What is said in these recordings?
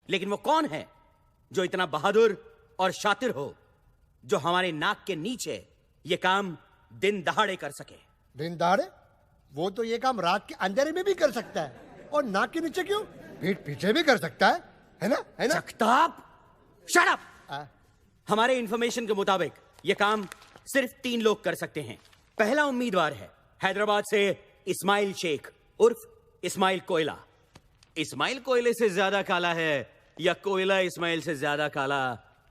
लेकिन वो कौन है जो इतना बहादुर और शातिर हो, जो हमारे नाक के नीचे ये काम दिन दहाड़े कर सके? दिन दहाड़े? वो तो ये काम रात के अंधेरे में भी कर सकता है, और नाक के नीचे क्यों, पीठ पीछे भी कर सकता है ना? है ना? Jagtap, shut up! हमारे इंफॉर्मेशन के मुताबिक ये काम सिर्फ 3 लोग कर सकते हैं। पहला उम्मीदवार है हैदराबाद से इस्माइल शेख उर्फ इस्माइल कोयला। इस्माइल कोयले से ज्यादा काला है या कोयला इस्माइल से ज्यादा काला,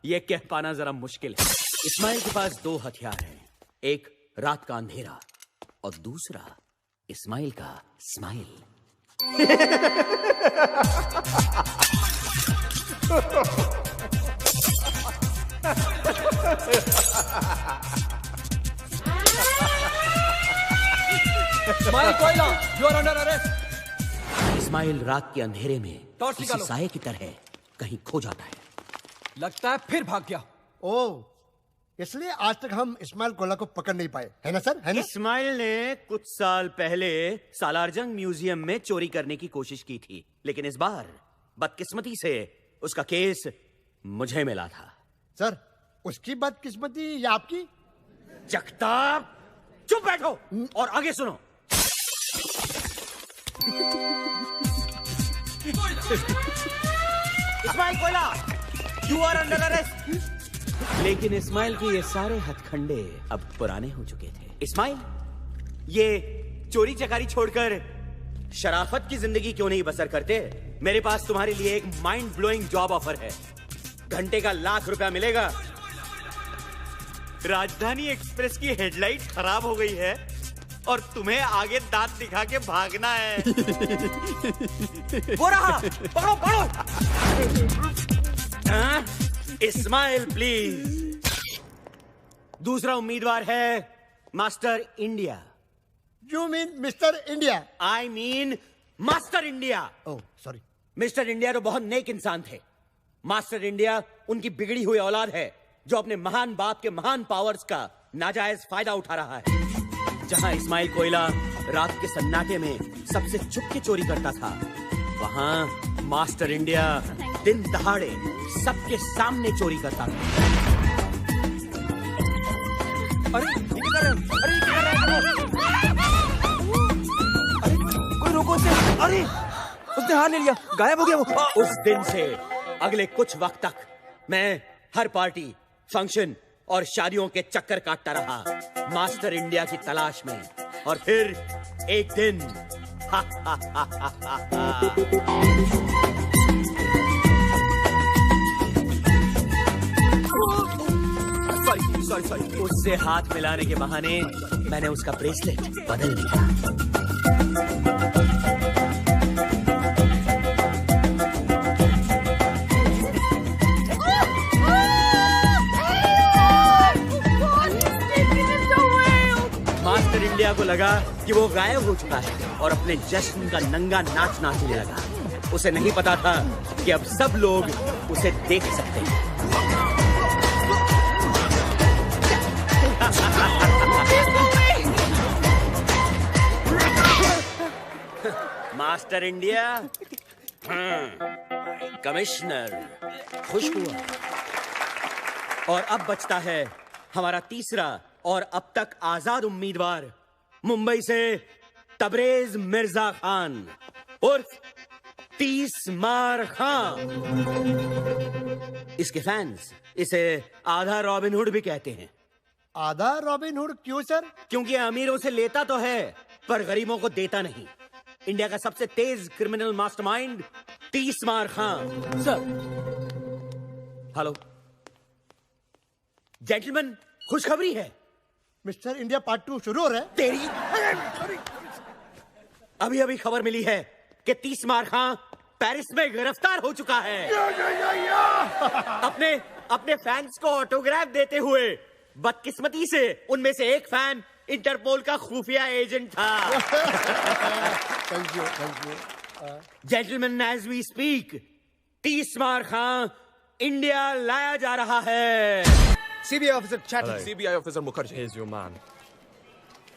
यह कह पाना जरा मुश्किल है। इस्माइल के पास 2 हथियार हैं, एक रात का अंधेरा और दूसरा इस्माइल का स्माइल। इस्माइल कोयला, you are under arrest. Ismail रात के अंधेरे में टॉर्च किसी निकालो। साये की तरह कहीं खो जाता है। लगता है फिर भाग गया। ओह, इसलिए आज तक हम इस्माइल कोयला को पकड़ नहीं पाए, है ना सर? है ना? इस्माइल ने कुछ साल पहले सालारजंग म्यूजियम में चोरी करने की कोशिश की थी, लेकिन इस बार बदकिस्मती से उसका केस मुझे मिला था। सर, उसकी बदकिस्मती या आपकी? जगताप, चुप बैठो और आगे सुनो। इस्माइल कोयला, यू आर अंडर अरेस्ट। लेकिन इस्माइल के ये सारे हथखंडे अब पुराने हो चुके थे। इस्माइल, ये चोरी चकारी छोड़कर शराफत की जिंदगी क्यों नहीं बसर करते? मेरे पास तुम्हारे लिए एक माइंड ब्लोइंग जॉब ऑफर है। घंटे का ₹1,00,000 मिलेगा। राजधानी एक्सप्रेस की हेडलाइट खराब हो गई है और तुम्हें आगे दांत दिखा के भागना है। वो रहा, पकड़ो पकड़ो। इस्माइल प्लीज। दूसरा उम्मीदवार है master India. You mean mister India? I mean master India. Oh sorry. Mister India तो बहुत नेक इंसान थे। मास्टर इंडिया उनकी बिगड़ी हुई औलाद है, जो अपने महान बाप के महान पावर्स का नाजायज फायदा उठा रहा है। जहां इस्माइल कोयला रात के सन्नाटे में सबसे छुप के चोरी करता था, वहां मास्टर इंडिया दिन दहाड़े सबके सामने चोरी करता था। अरे ये क्या कर रहे हैं? अरे ये क्या कर रहे हैं? अरे कोई रोको उसे। अरे उसने हाथ ले लिया, गायब हो गया वो। उस दिन से अगले कुछ वक्त तक मैं हर पार्टी, फंक्शन और शादियों के चक्कर काटता रहा मास्टर इंडिया की तलाश में। और फिर एक दिन सॉरी उससे हाथ मिलाने के बहाने मैंने उसका ब्रेसलेट बदल दिया। मास्टर इंडिया को लगा कि वो गायब हो चुका है और अपने जश्न का नंगा नाच नाचने लगा। उसे नहीं पता था कि अब सब लोग उसे देख सकते हैं। मास्टर इंडिया, कमिश्नर खुश हुआ। और अब बचता है हमारा तीसरा और अब तक आजाद उम्मीदवार, मुंबई से तबरेज मिर्जा खान उर्फ 30 मार खान। इसके फैंस इसे आधा रॉबिन हुड भी कहते हैं। आधा रॉबिन हुड क्यों सर? क्योंकि अमीरों से लेता तो है पर गरीबों को देता नहीं। इंडिया का सबसे तेज क्रिमिनल मास्टरमाइंड 30 मार खान। सर, हेलो जेंटलमैन, खुशखबरी है। मिस्टर इंडिया पार्ट 2 शुरू हो रहा है। तेरी अभी अभी खबर मिली है कि 30 मार खां पेरिस में गिरफ्तार हो चुका है। अपने फैंस को ऑटोग्राफ देते हुए बदकिस्मती से उनमें से एक फैन इंटरपोल का खुफिया एजेंट था। Thank you. Gentleman, as we speak 30 Maar Khan India लाया जा रहा है। CBI officer chatting. CBI officer Mukherjee. Here's your man.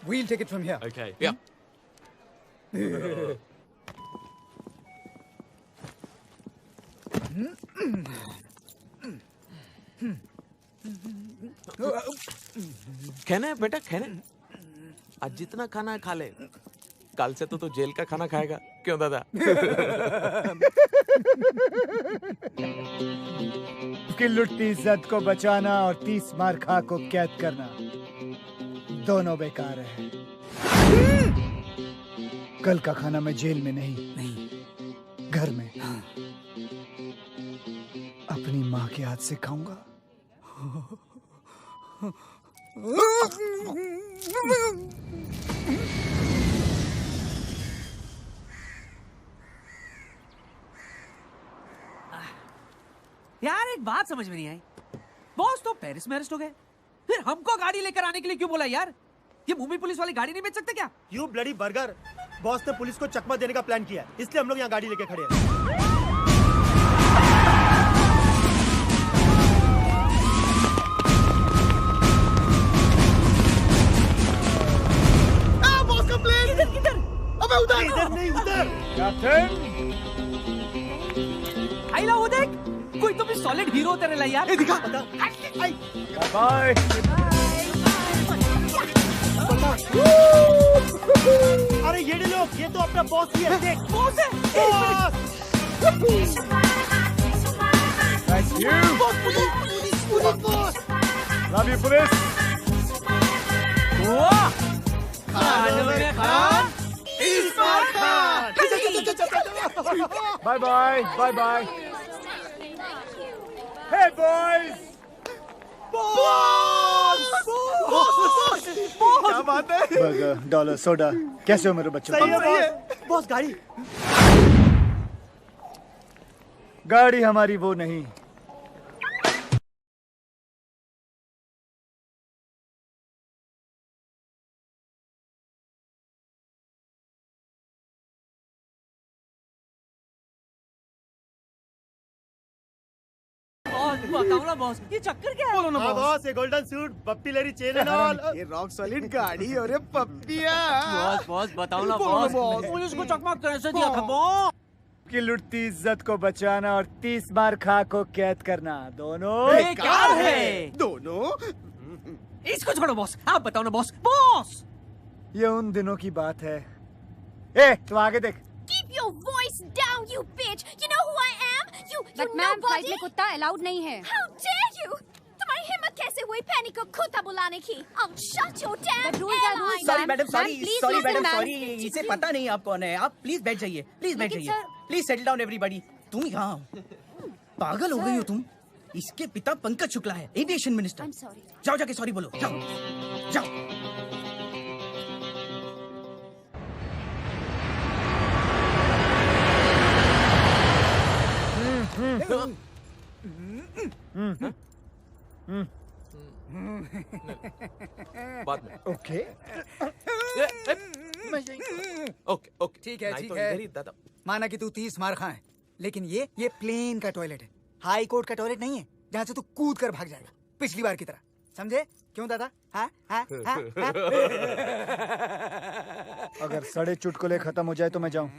We'll take it from here. Okay. Yeah. खाना है बेटा, खाना है। आज जितना खाना है खा ले। कल से तो जेल का खाना खाएगा, क्यों दादा? की लुटती इज्जत को बचाना और 30 मार खा को कैद करना दोनों बेकार है। कल का खाना मैं जेल में नहीं, घर में अपनी माँ के हाथ से खाऊंगा। यार एक बात समझ में नहीं आई, बॉस तो पेरिस में अरेस्ट हो गए, फिर हमको गाड़ी लेकर आने के लिए क्यों बोला यार? ये मुंबई पुलिस वाली गाड़ी नहीं बेच सकते क्या? यू ब्लडी बर्गर, बॉस ने पुलिस को चकमा देने का प्लान किया, इसलिए हम लोग यहाँ गाड़ी लेके खड़े हैं। बॉस का प्लेन किधर? अबे उधर, इधर नहीं उधर। कैप्टन, आई ला वो देख, कोई तो भी सॉलिड हीरो तेरे लिए यार। दिखा बता। बाय। अरे ये लोग, ये तो अपना बॉस ही है, देख। बॉस है। Boss! Thank you. Police boss! Love you police. वाह! खान में Khan, Ismail Khan! Bye bye, bye bye. Hey boys, क्या बात है? बर्गर, डॉलर, सोडा, कैसे हो मेरे बच्चों? सही है बॉस। बॉस गाड़ी। गाड़ी हमारी वो नहीं। बताओ ना बॉस, ये चक्कर क्या है? बोलो ना हाँ बॉस, ये गोल्डन सूट, पप्पी लेरी चेन एंड ऑल। ये रॉक सॉलिड गाड़ी और ये पप्पिया। बॉस बताओ ना बॉस, पुलिस को चकमा कैसे दिया था बॉस? की लुटती इज्जत को बचाना और 30 मार खा को कैद करना दोनों बेकार है। दोनों? इसको छोड़ो बॉस, आप बताओ ना बॉस। बॉस ये उन दिनों की बात है। ए, तू आगे देख। Keep your voice down, you bitch! You know who I am? You but ma'am flight nobody! में कुत्ता अलाउड नहीं है। How dare you! तुम्हारी हिम्मत कैसे हुई पैनी को कुत्ता बुलाने की? I'll shut your damn But rules are rules, airline! Sorry, madam, sorry, please sorry listen, madam, ma'am. Sorry, इसे पता नहीं आप कौन है। आप प्लीज बैठ जाइए, प्लीज बैठ लेकिन जाइए, sir- please settle down everybody. तुम यहाँ पागल हो गई हो तुम? इसके पिता पंकज शुक्ला है, एविएशन मिनिस्टर। I'm sorry. जाओ जाके सॉरी बोलो, जाओ जाओ। बाद में। ओके, ओके ओके, ठीक है, नहीं ठीक तो है। इधर ही दादा। माना कि तू 30 मार खा है, लेकिन ये प्लेन का टॉयलेट है, हाई कोर्ट का टॉयलेट नहीं है जहाँ से तू कूद कर भाग जाएगा पिछली बार की तरह। समझे? क्यों दादा? हाँ हाँ हाँ हाँ? अगर सड़े चुटकुले खत्म हो जाए तो मैं जाऊं।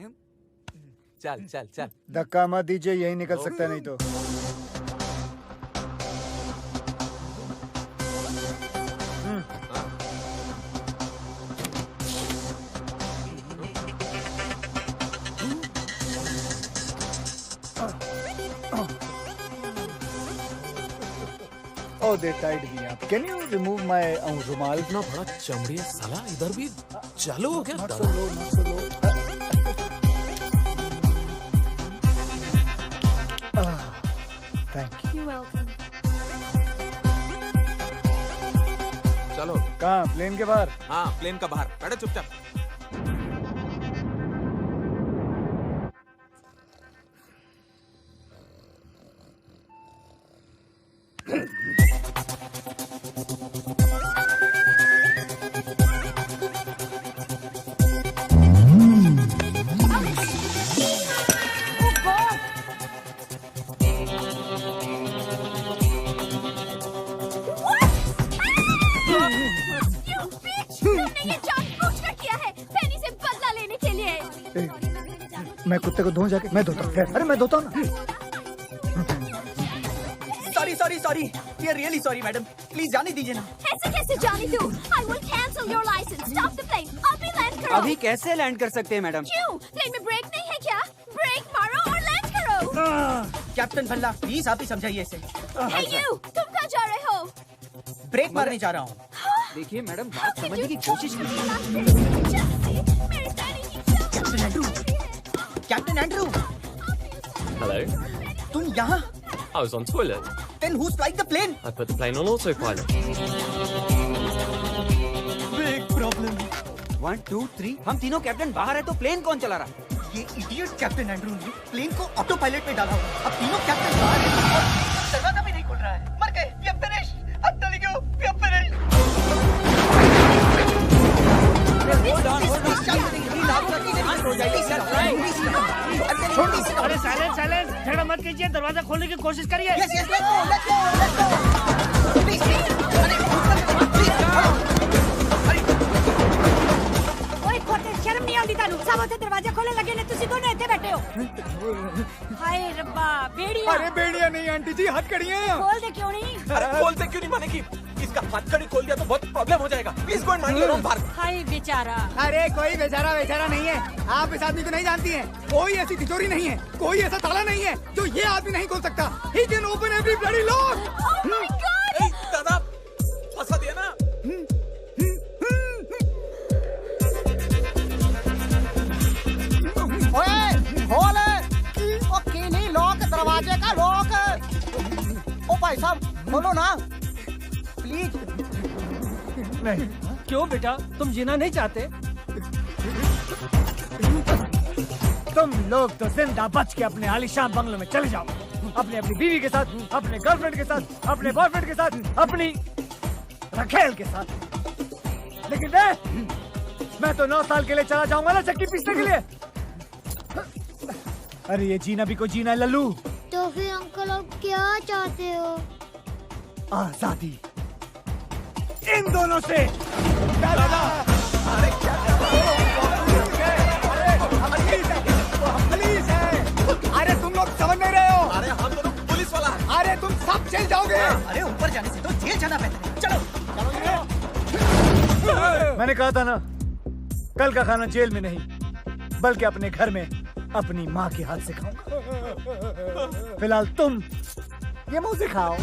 चल चल चल। धक्का मत दीजिए, यही निकल सकता है नहीं तो। Oh, they tied me up. Can you remove my रुमाल? इतना बड़ा चमड़ी है साला, इधर भी चालू हो गया। Not so low, not so low. Thank you. You're welcome. चलो। कहाँ? प्लेन के बाहर? हाँ, प्लेन का बाहर बैठो चुपचाप। You bitch! तुमने ये जानबूझकर किया है, पैनी से बदला लेने के लिए। मैं कुत्ते को धोऊं जाके? मैं धोता हूँ। अरे मैं धोता हूँ ना। Sorry we are really sorry madam, please जाने दीजिए ना। ऐसे कैसे जाने दूं? I will cancel your license. Stop the plane. अभी लैंड करो। अभी कैसे लैंड कर सकते हैं मैडम? क्यों? प्लेन में ब्रेक नहीं है क्या? ब्रेक मारो और लैंड करो। कैप्टन भल्ला प्लीज आप ही समझाइए इसे। Hey you, तुम कहाँ जा रहे हो? ब्रेक मारने जा रहा हूँ। देखिए मैडम, बात समझने की कोशिश कीजिए। Captain Andrew, Hello. तुम यहाँ? I was on toilet. Then who's flying the plane? I put the plane on autopilot. Big problem. 1 2 3 हम तीनों कैप्टन बाहर है तो प्लेन कौन चला रहा है? ये इडियट कैप्टन एंड्रू ने प्लेन को ऑटो पायलट में डाला हुआ। अब तीनों कैप्टन बाहर हैं और दरवाजा भी नहीं खुल रहा है। मर गए। We are finished. I'm telling you, we are finished. अरे साइलेंस, झगड़ा मत कीजिए, दरवाजा खोलने की कोशिश करिए। शर्म नहीं आती तानू? सब उसे दरवाजा खोलने लगे ने, तुसी दोनों इतने बैठे हो। हाय रब्बा, बेड़िया। अरे बेड़िया नहीं आंटी जी, हथकड़ियाँ। खोल दे क्यों नहीं? अरे खोलते क्यों नहीं मानेगी? इसका हथकड़ी खोल दिया तो बहुत प्रॉब्लम हो जाएगा। Please go and mind your own बात। हाय बेचारा। अरे कोई बेचारा नहीं है। आप इस आदमी को नहीं जानती हैं। कोई ऐसी तिजोरी नहीं है, कोई ऐसा ताला नहीं है जो ये आदमी नहीं खोल सकता। He can open every bloody lock. Oh my God! दादा फंसा दिया ना। ओए खोल, ओ कीली लॉक, दरवाजे का लॉक। ओ भाई साहब खोलो ना प्लीज। नहीं, क्यों बेटा, तुम जीना नहीं चाहते? तुम लोग तो जिंदा बच के अपने आलीशान बंगलों में चले जाओ, अपनी बीवी के साथ, अपने गर्लफ्रेंड के साथ, अपने बॉयफ्रेंड के साथ, अपनी रखेल के साथ। लेकिन मैं तो 9 साल के लिए चला जाऊंगा ना चक्की पीसने के लिए। अरे ये जीना भी को जीना है लल्लू। तो फिर अंकल आप क्या चाहते हो? आजादी इन दोनों से। पुलिस है। अरे तुम लोग समझ नहीं रहे हो। अरे हम दोनों पुलिस वाला। अरे तुम सब जेल जाओगे। अरे ऊपर जाने से तो जेल जाना बेहतर है। चलो। मैंने कहा था ना, कल का खाना जेल में नहीं बल्कि अपने घर में अपनी माँ के हाथ से खाऊंगा। फिलहाल तुम ये मुंह से खाओ।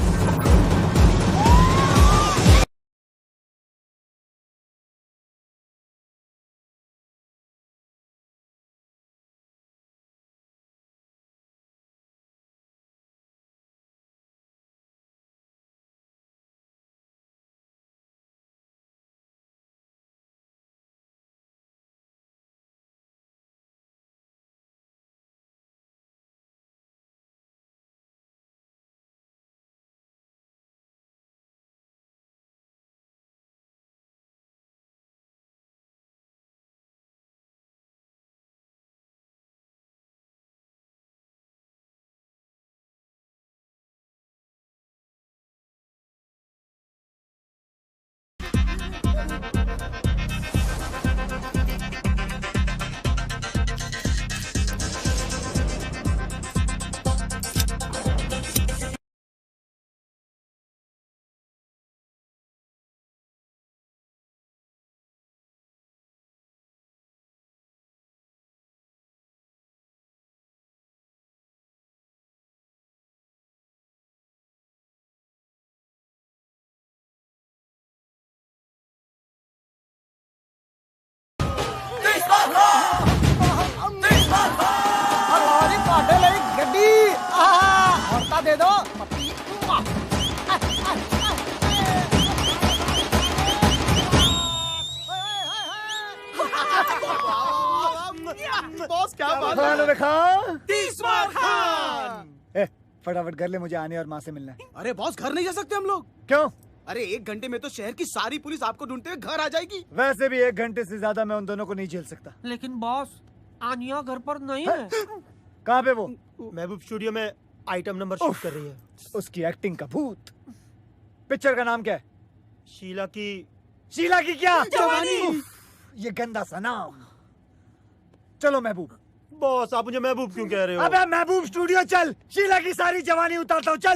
दे दो। बॉस क्या बात है? फटाफट घर ले, मुझे आने और माँ से मिलना है। अरे बॉस घर नहीं जा सकते हम लोग। क्यों? अरे 1 घंटे में तो शहर की सारी पुलिस आपको ढूंढते हुए घर आ जाएगी। वैसे भी 1 घंटे से ज्यादा मैं उन दोनों को नहीं झेल सकता। लेकिन बॉस, आनिया घर पर नहीं है। कहाँ पे वो? महबूब स्टूडियो में आइटम नंबर शूट कर रही है। उसकी एक्टिंग का भूत। पिक्चर का नाम क्या है? शीला की क्या जवानी। ये गंदा सा नाम। चलो महबूब। बॉस आप मुझे महबूब क्यों कह रहे हो? अबे महबूब स्टूडियो चल, शीला की सारी जवानी उतारता हूँ, चल।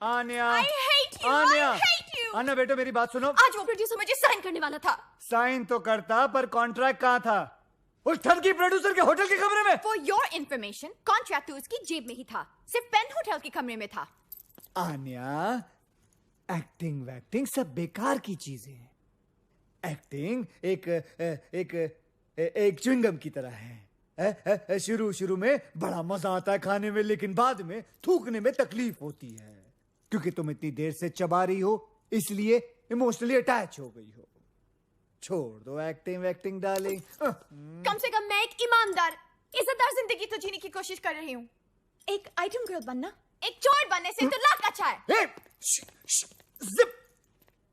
Anya, I hate you. Anya, I hate you. Anya बेटा मेरी बात सुनो। आज वो प्रोड्यूसर मुझे साइन करने वाला था। साइन तो करता, पर कॉन्ट्रैक्ट कहाँ था? उस ठगी प्रोड्यूसर के होटल के कमरे में। For your information, कॉन्ट्रैक्ट तो उसकी जेब में ही था, सिर्फ पेन होटल के कमरे में था। आन्या, एक्टिंग वैक्टिंग सब बेकार की चीजें हैं। एक्टिंग एक च्युइंगम की तरह है। शुरू में बड़ा मजा आता है खाने में, लेकिन बाद में थूकने में तकलीफ होती है, क्योंकि तुम इतनी देर से चबा रही हो, इसलिए इमोशनली अटैच हो गई हो। छोड़ दो एक्टिंग वैक्टिंग डार्लिंग। कम से कम मैं एक ईमानदार, इज्जतदार जिंदगी तो जीने की कोशिश कर रही हूँ। एक आइटम गर्ल बनना एक चोर बनने से तो लाख अच्छा है। जिप!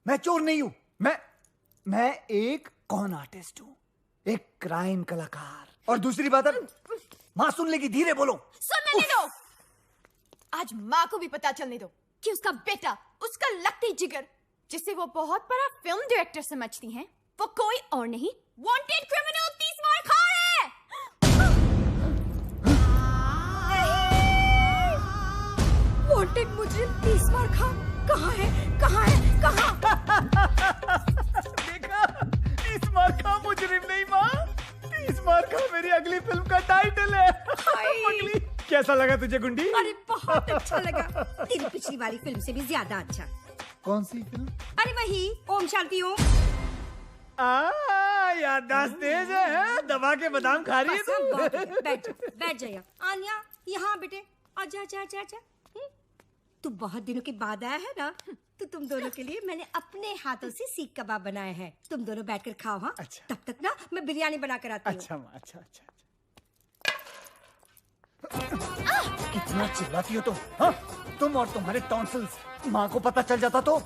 मैं चोर नहीं हूँ, मैं एक कॉन आर्टिस्ट हूँ, एक क्राइम कलाकार। और दूसरी बात है, माँ सुन लेगी, धीरे बोलो। सुनने नहीं दो। आज माँ को भी पता चलने दो कि उसका बेटा, उसका लकड़ी जिगर, जिसे वो बहुत बड़ा फिल्म डायरेक्टर समझती हैं, वो कोई और नहीं, वांटेड क्रिमिनल 30 मार खा है। वांटेड मुजरिम 30 मार खा कहाँ है? देखा, 30 मार खा मुजरिम नहीं माँ, 30 मार खा मेरी अगली फिल्म का टाइटल है। पगली, कैसा लगा तुझे गुंडी? अरे बहुत अच्छा लगा, तेरी पिछली वाली फिल्म से भी ज्यादा अच्छा। कौन सी फिल्म? अरे वही ओम शांति ओम। याददाश्त तेज है, दबा के बादाम खा रही है तू। बैठ जा आन्या, यहाँ बेटे, आजा। तू बहुत दिनों के बाद आया है ना, तो तुम दोनों के लिए मैंने अपने हाथों से सीख कबाब बनाए हैं। तुम दोनों बैठकर खाओ। हाँ, अच्छा। तब तक ना मैं बिरयानी बना कर आती हूँ। अच्छा माँ, अच्छा। कितना चिल्लाती हो तुम? हाँ, तुम और तुम्हारे टॉन्सिल्स, माँ को पता चल जाता तो?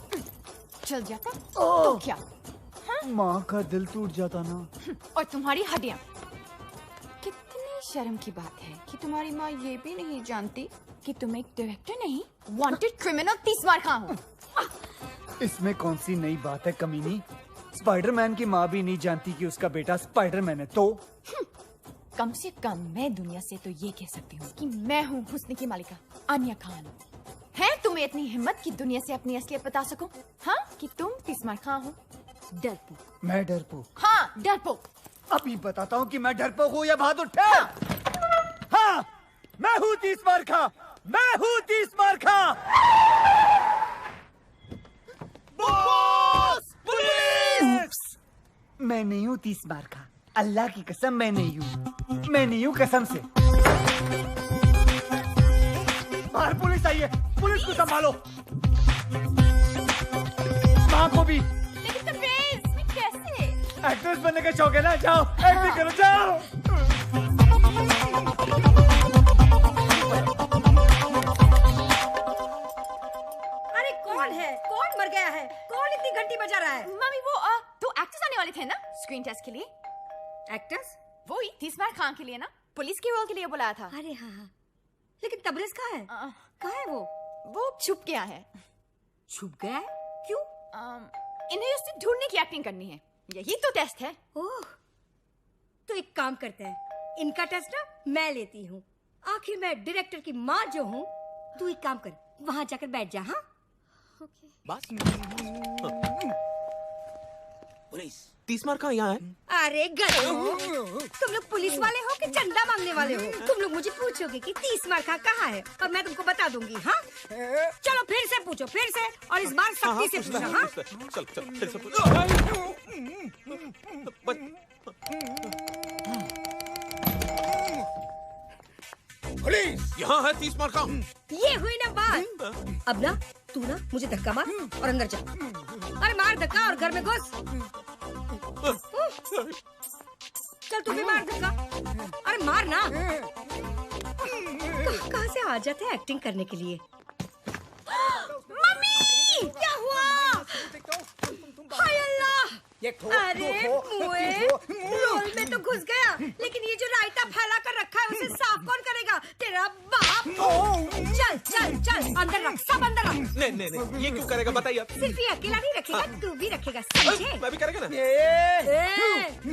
चल जाता तो क्या? माँ का दिल टूट जाता ना। और तुम्हारी हड्डियां। कितनी शर्म की बात है कि तुम्हारी माँ ये भी नहीं जानती कि तुम एक डायरेक्टर नहीं, वांटेड क्रिमिनल 30 मार खा हो। इसमें कौन सी नई बात है कमीनी? स्पाइडरमैन की माँ भी नहीं जानती कि उसका बेटा स्पाइडरमैन है तो? कम से कम मैं दुनिया से तो ये कह सकती हूँ कि मैं हूँ हुस्न की मालिका आन्या खान। है तुम्हें इतनी हिम्मत कि दुनिया से अपनी असलियत बता सको? हाँ, कि तुम 30 मार खा हो। डरपोक। मैं डरपोक? हाँ, डरपोक। अभी बताता हूँ कि मैं डरपोक हूँ या बहादुर ठहर। हाँ, मैं हूँ 30 मार खा, मैं हूँ 30 मार खा। बॉस! पुलिस! मैं नहीं हूँ 30 मार खा, अल्लाह की कसम मैं नहीं हूँ कसम से। बाहर पुलिस आई है, पुलिस को संभालो। माँ को भी। लेकिन तबरेज़, मैं कैसे? एक्ट्रेस बनने का शौक है ना, जाओ एक्टिंग करो, जाओ। अरे कौन है? कौन मर गया है? कौन इतनी घंटी बजा रहा है? मम्मी, वो 2 एक्टर्स आने वाले थे ना स्क्रीन टेस्ट के लिए। एक्टर्स? वो ही 30 मार खान के लिए ना, पुलिस के रोल के लिए बुलाया था। अरे हाँ, लेकिन तबरेज़ कहाँ है? कहाँ है वो? वो छुप गया है। छुप गया है? क्यों? इन्हें उससे ढूंढने की एक्टिंग करनी है, यही तो टेस्ट है। ओह, तो एक काम करते हैं, इनका टेस्ट ना मैं लेती हूँ। आखिर मैं डायरेक्टर की माँ जो हूँ। तू एक काम कर, वहाँ जाकर बैठ जा। हाँ, बस। पुलिस 30 मार कहाँ यहाँ है? अरे गधो, तुम लोग पुलिस वाले हो कि चंदा मांगने वाले हो? तुम लोग मुझे पूछोगे कि 30 मार कहाँ है, और मैं तुमको बता दूंगी। हाँ, चलो फिर से पूछो, फिर से, और इस बार सख्ती से पूछो। हाँ, चल फिर से पूछो। पुलिस यहाँ है 30 मार कहाँ? ये हुई ना बात। अब ना तू ना मुझे धक्का मार और अंदर जा। अरे मार धक्का और घर में घुस। चल तू भी मार धक्का। अरे मार ना। कहाँ से आ जाते हैं एक्टिंग करने के लिए? मम्मी, क्या हुआ? हाय अल्लाह! अरे मुए, रोल में तो घुस गया, लेकिन ये जो रायता फैला कर रखा है उसे साफ कौन करेगा? तेरा बाप। चल चल चल, अंदर रख, सब अंदर रख। नहीं, ये क्यों करेगा बताइए आप। सिर्फ ये अकेला नहीं रखेगा, तू भी रखेगा, समझे? मैं भी करेगा ना।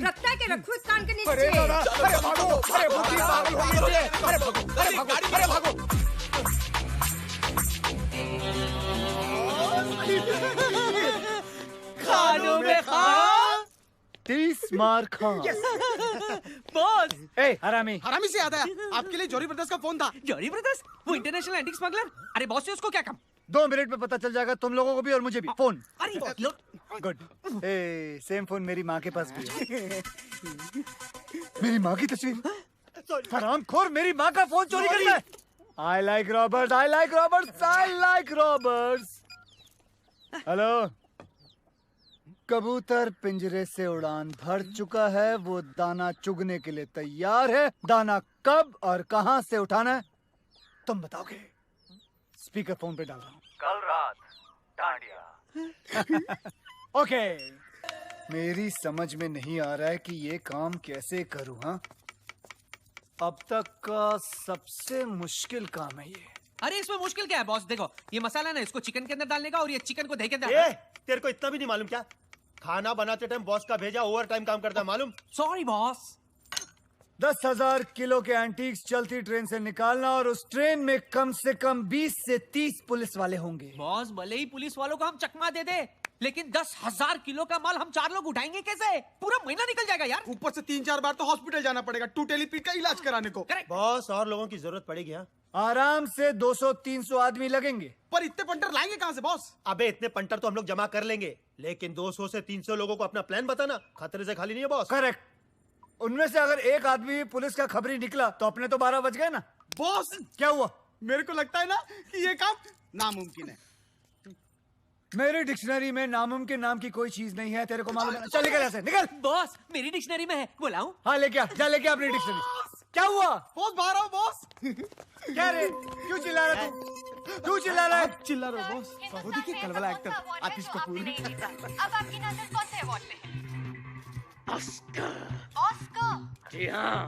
रखता है कि रखो इस कान के नीचे। अरे भागो, अरे भागो, अरे भागो, अरे भागो। इस्मार खान। बॉस। ए हरामी। हरामी से याद आया, आपके लिए जॉरी ब्रदर्स का फोन था। जॉरी ब्रदर्स? वो इंटरनेशनल एंटीक स्मगलर? अरे बॉस से उसको क्या काम? 2 मिनट में पता चल जाएगा तुम लोगों को भी और मुझे भी। फोन। अरे गुड। ए सेम फोन मेरी माँ के पास भी है। मेरी माँ की तस्वीर। हरामखोर मेरी माँ का फोन चोरी कर लिया। I like robbers, I like robbers, I like robbers. Hello. कबूतर पिंजरे से उड़ान भर चुका है, वो दाना चुगने के लिए तैयार है। दाना कब और कहां से उठाना है तुम बताओगे। स्पीकर फोन पे डाल रहा हूँ। कल रात डांडिया। ओके। मेरी समझ में नहीं आ रहा है कि ये काम कैसे करूँ। हाँ, अब तक का सबसे मुश्किल काम है ये। अरे इसमें मुश्किल क्या है बॉस? देखो ये मसाला ना, इसको चिकन के अंदर डालने का और ये चिकन को दही के अंदर। तेरे को इतना भी नहीं मालूम क्या? खाना बनाते टाइम बॉस का भेजा ओवर टाइम काम करता है, मालूम? Sorry boss. 10,000 किलो के एंटीक्स चलती ट्रेन से निकालना और उस ट्रेन में कम से कम 20 से 30 पुलिस वाले होंगे। बॉस भले ही पुलिस वालों को हम चकमा दे दे, लेकिन 10,000 किलो का माल हम 4 लोग उठाएंगे कैसे? पूरा महीना निकल जाएगा यार। ऊपर से 3-4 बार तो हॉस्पिटल जाना पड़ेगा टूटेलीपीट का इलाज कराने को। बॉस और लोगों की जरूरत पड़ेगी। हाँ आराम से 200-300 आदमी लगेंगे। पर इतने पंटर लाएंगे कहाँ से बॉस? अबे इतने पंटर तो हम लोग जमा कर लेंगे, लेकिन 200 से 300 लोगों को अपना प्लान बताना खतरे से खाली नहीं है बॉस। करेक्ट। उनमें से अगर एक आदमी भी पुलिस का खबरी निकला तो अपने तो 12 बज गए ना। बॉस क्या हुआ? मेरे को लगता है ना कि ये काम नामुमकिन है। मेरी डिक्शनरी में नामुमकिन नाम की कोई चीज नहीं है, तेरे को मालूम है। चल निकल ऐसे, निकल। बॉस मेरी डिक्शनरी में है, बुलाऊं? हाँ लेके आ, जा लेके अपनी डिक्शनरी। क्या हुआ? बॉस बाहर आओ बॉस। क्या रे, क्यों चिल्ला रहा तू? क्यों चिल्ला रहा है? चिल्ला रहा है बॉस। वो देखिए कल वाला एक्टर आतिश कपूर। अब आपकी नजर कौन से अवार्ड पे है? ऑस्कर। ऑस्कर? जी हाँ,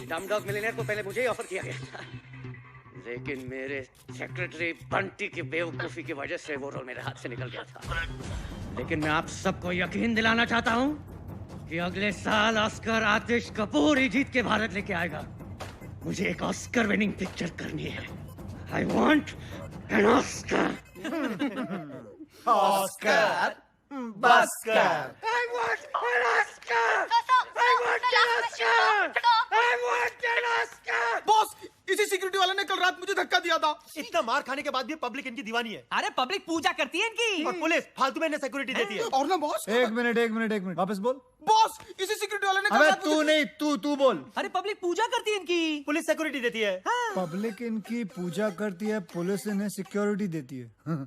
डमडॉग मिलियनेयर को पहले मुझे ही ऑफर किया गया था, लेकिन मेरे सेक्रेटरी बंटी की बेवकूफी की वजह से वो रोल मेरे हाथ से निकल गया था। लेकिन मैं आप सबको यकीन दिलाना चाहता हूँ कि अगले साल ऑस्कर आतिश कपूर ही जीत के भारत लेके आएगा। मुझे एक ऑस्कर विनिंग पिक्चर करनी है। I want an Oscar. Oscar बस्कर। I want an Oscar! I want an Oscar! I want an Oscar! Boss इसी सिक्योरिटी वाले ने कल रात मुझे धक्का दिया था। इतना मार खाने के बाद भी पब्लिक इनकी दीवानी है। अरे पब्लिक पूजा करती है इनकी। और पुलिस फालतू में इन्हें सिक्योरिटी देती है। और ना बॉस। एक मिनट वापस बोल। बॉस इसी सिक्योरिटी वाले ने कल अबे रात तू नहीं, तू बोल। अरे पब्लिक पूजा करती है इनकी। पुलिस सिक्योरिटी देती है। पब्लिक इनकी पूजा करती है, पुलिस इन्हें सिक्योरिटी देती है।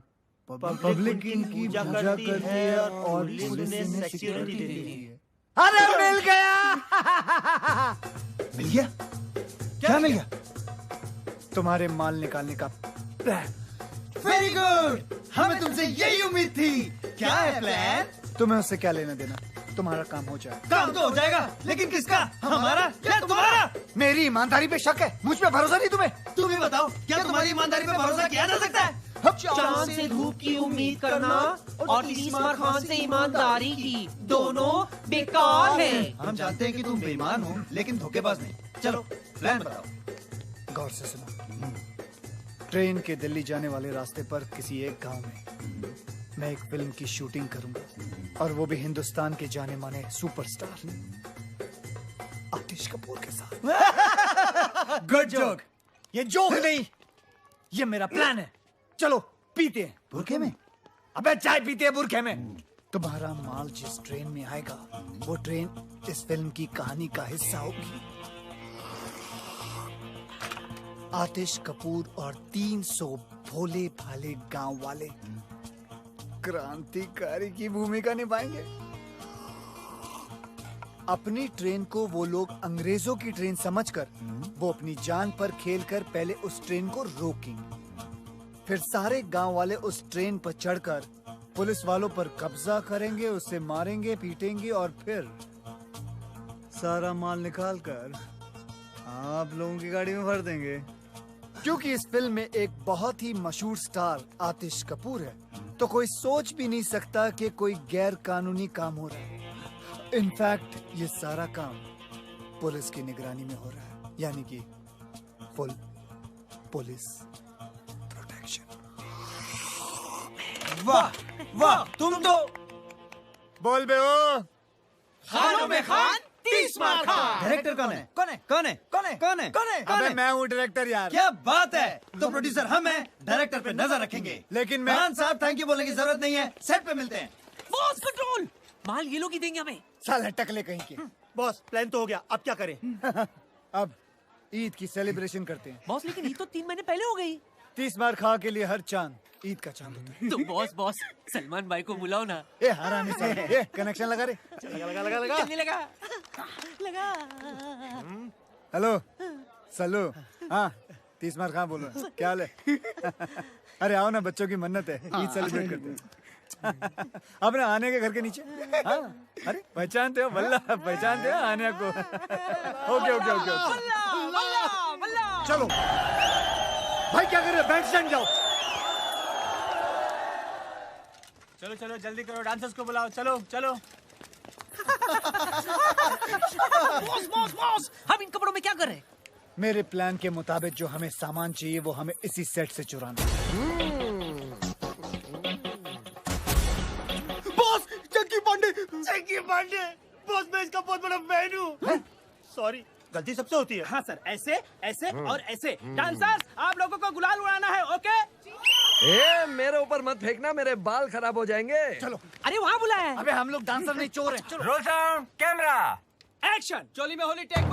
पब्लिक इनकी पूजा करती है और पुलिस इन्हें सिक्योरिटी देती है। अरे मिल गया। मिल गया? क्या मिल गया? तुम्हारे माल निकालने का प्लान। वेरी गुड, हमें तुमसे यही उम्मीद थी। क्या है प्लान? तुम्हें उससे क्या लेना देना, तुम्हारा काम हो जाए। काम तो हो जाएगा, लेकिन किसका? हमारा या तुम्हारा? मेरी ईमानदारी पे शक है, मुझ पे भरोसा नहीं तुम्हें? तुम ही बताओ, क्या तुम्हारी ईमानदारी पे भरोसा किया जा सकता है? चांद से धूप की उम्मीद करना और इस्मार खान से ईमानदारी की, दोनों बेकार है। हम जानते हैं कि तुम बेईमान हो, लेकिन धोखेबाज नहीं। चलो प्लान बताओ। गौर से सुनो। ट्रेन के दिल्ली जाने वाले रास्ते पर किसी एक गांव में मैं एक फिल्म की शूटिंग करूंगा, और वो भी हिंदुस्तान के जाने माने सुपरस्टार आतिश कपूर के साथ। Good joke. ये जोक नहीं, ये मेरा प्लान है। चलो पीते हैं। बुरखे में? अबे चाय पीते हैं बुरखे में। तुम्हारा माल जिस ट्रेन में आएगा, वो ट्रेन इस फिल्म की कहानी का हिस्सा होगी। आतिश कपूर और 300 भोले भाले गांव वाले क्रांतिकारी की भूमिका निभाएंगे। अपनी ट्रेन को वो लोग अंग्रेजों की ट्रेन समझकर वो अपनी जान पर खेलकर पहले उस ट्रेन को रोकेंगे, फिर सारे गांव वाले उस ट्रेन पर चढ़कर पुलिस वालों पर कब्जा करेंगे, उसे मारेंगे, पीटेंगे और फिर सारा माल निकालकर आप लोगों की गाड़ी में भर देंगे। क्योंकि इस फिल्म में एक बहुत ही मशहूर स्टार आतिश कपूर है, तो कोई सोच भी नहीं सकता कि कोई गैर कानूनी काम हो रहा है। इनफैक्ट ये सारा काम पुलिस की निगरानी में हो रहा है, यानी कि फुल पुलिस प्रोटेक्शन। वाह वाह, तुम तो बोल बे ओ, खानों में खान 30 मार खान। डायरेक्टर कौन है? कौन है? कौन है? कौन है? कौन है? कौन है? अबे मैं हूँ डायरेक्टर यार। क्या बात है। तो प्रोड्यूसर हम हैं, डायरेक्टर पे नजर रखेंगे। लेकिन मैं खान साहब थैंक यू बोलने की जरूरत नहीं है, सेट पे मिलते हैं। बॉस कंट्रोल, माल ये लोग ही देंगे हमें। साले टकले कहीं के। बॉस प्लान तो हो गया, अब क्या करें? अब ईद की सेलिब्रेशन करते हैं। बॉस लेकिन ईद तो 3 महीने पहले हो गई। 30 मार खा के लिए हर चांद ईद का चांद होता है। तो बॉस सलमान भाई को बुलाओ ना। ए हरामी साले, ए कनेक्शन लगा रे। लगा। चलने लगा। हेलो सल्लू, हाँ 30 मार कहाँ बोलो, क्या हाल है? अरे आओ ना, बच्चों की मन्नत है, ईद सेलिब्रेट करते हैं। अपने आने के घर के नीचे। हाँ अरे पहचानते हो? वल्ला पहचानते हो आने को? ओके। चलो भाई, क्या कर रहे हो? बैंड स्टैंड जाओ। चलो जल्दी करो, डांसर्स को बुलाओ। चलो बॉस हम इन कपड़ों में क्या कर रहे हैं? मेरे प्लान के मुताबिक जो हमें सामान चाहिए वो हमें इसी सेट से चुराना है। बॉस चंकी पांडे। बॉस मैं इसका बहुत बड़ा फैन हूँ। सॉरी, गलती सबसे होती है। हाँ सर, ऐसे और ऐसे। डांसर्स आप लोगों को गुलाल उड़ाना है, ओके? ए, मेरे ऊपर मत फेंकना, मेरे बाल खराब हो जाएंगे। चलो। अरे वहाँ बुलाया है। अबे हम लोग डांसर नहीं, चोर हैं। चलो। Roll sound, camera, action. Choli में होली, टेक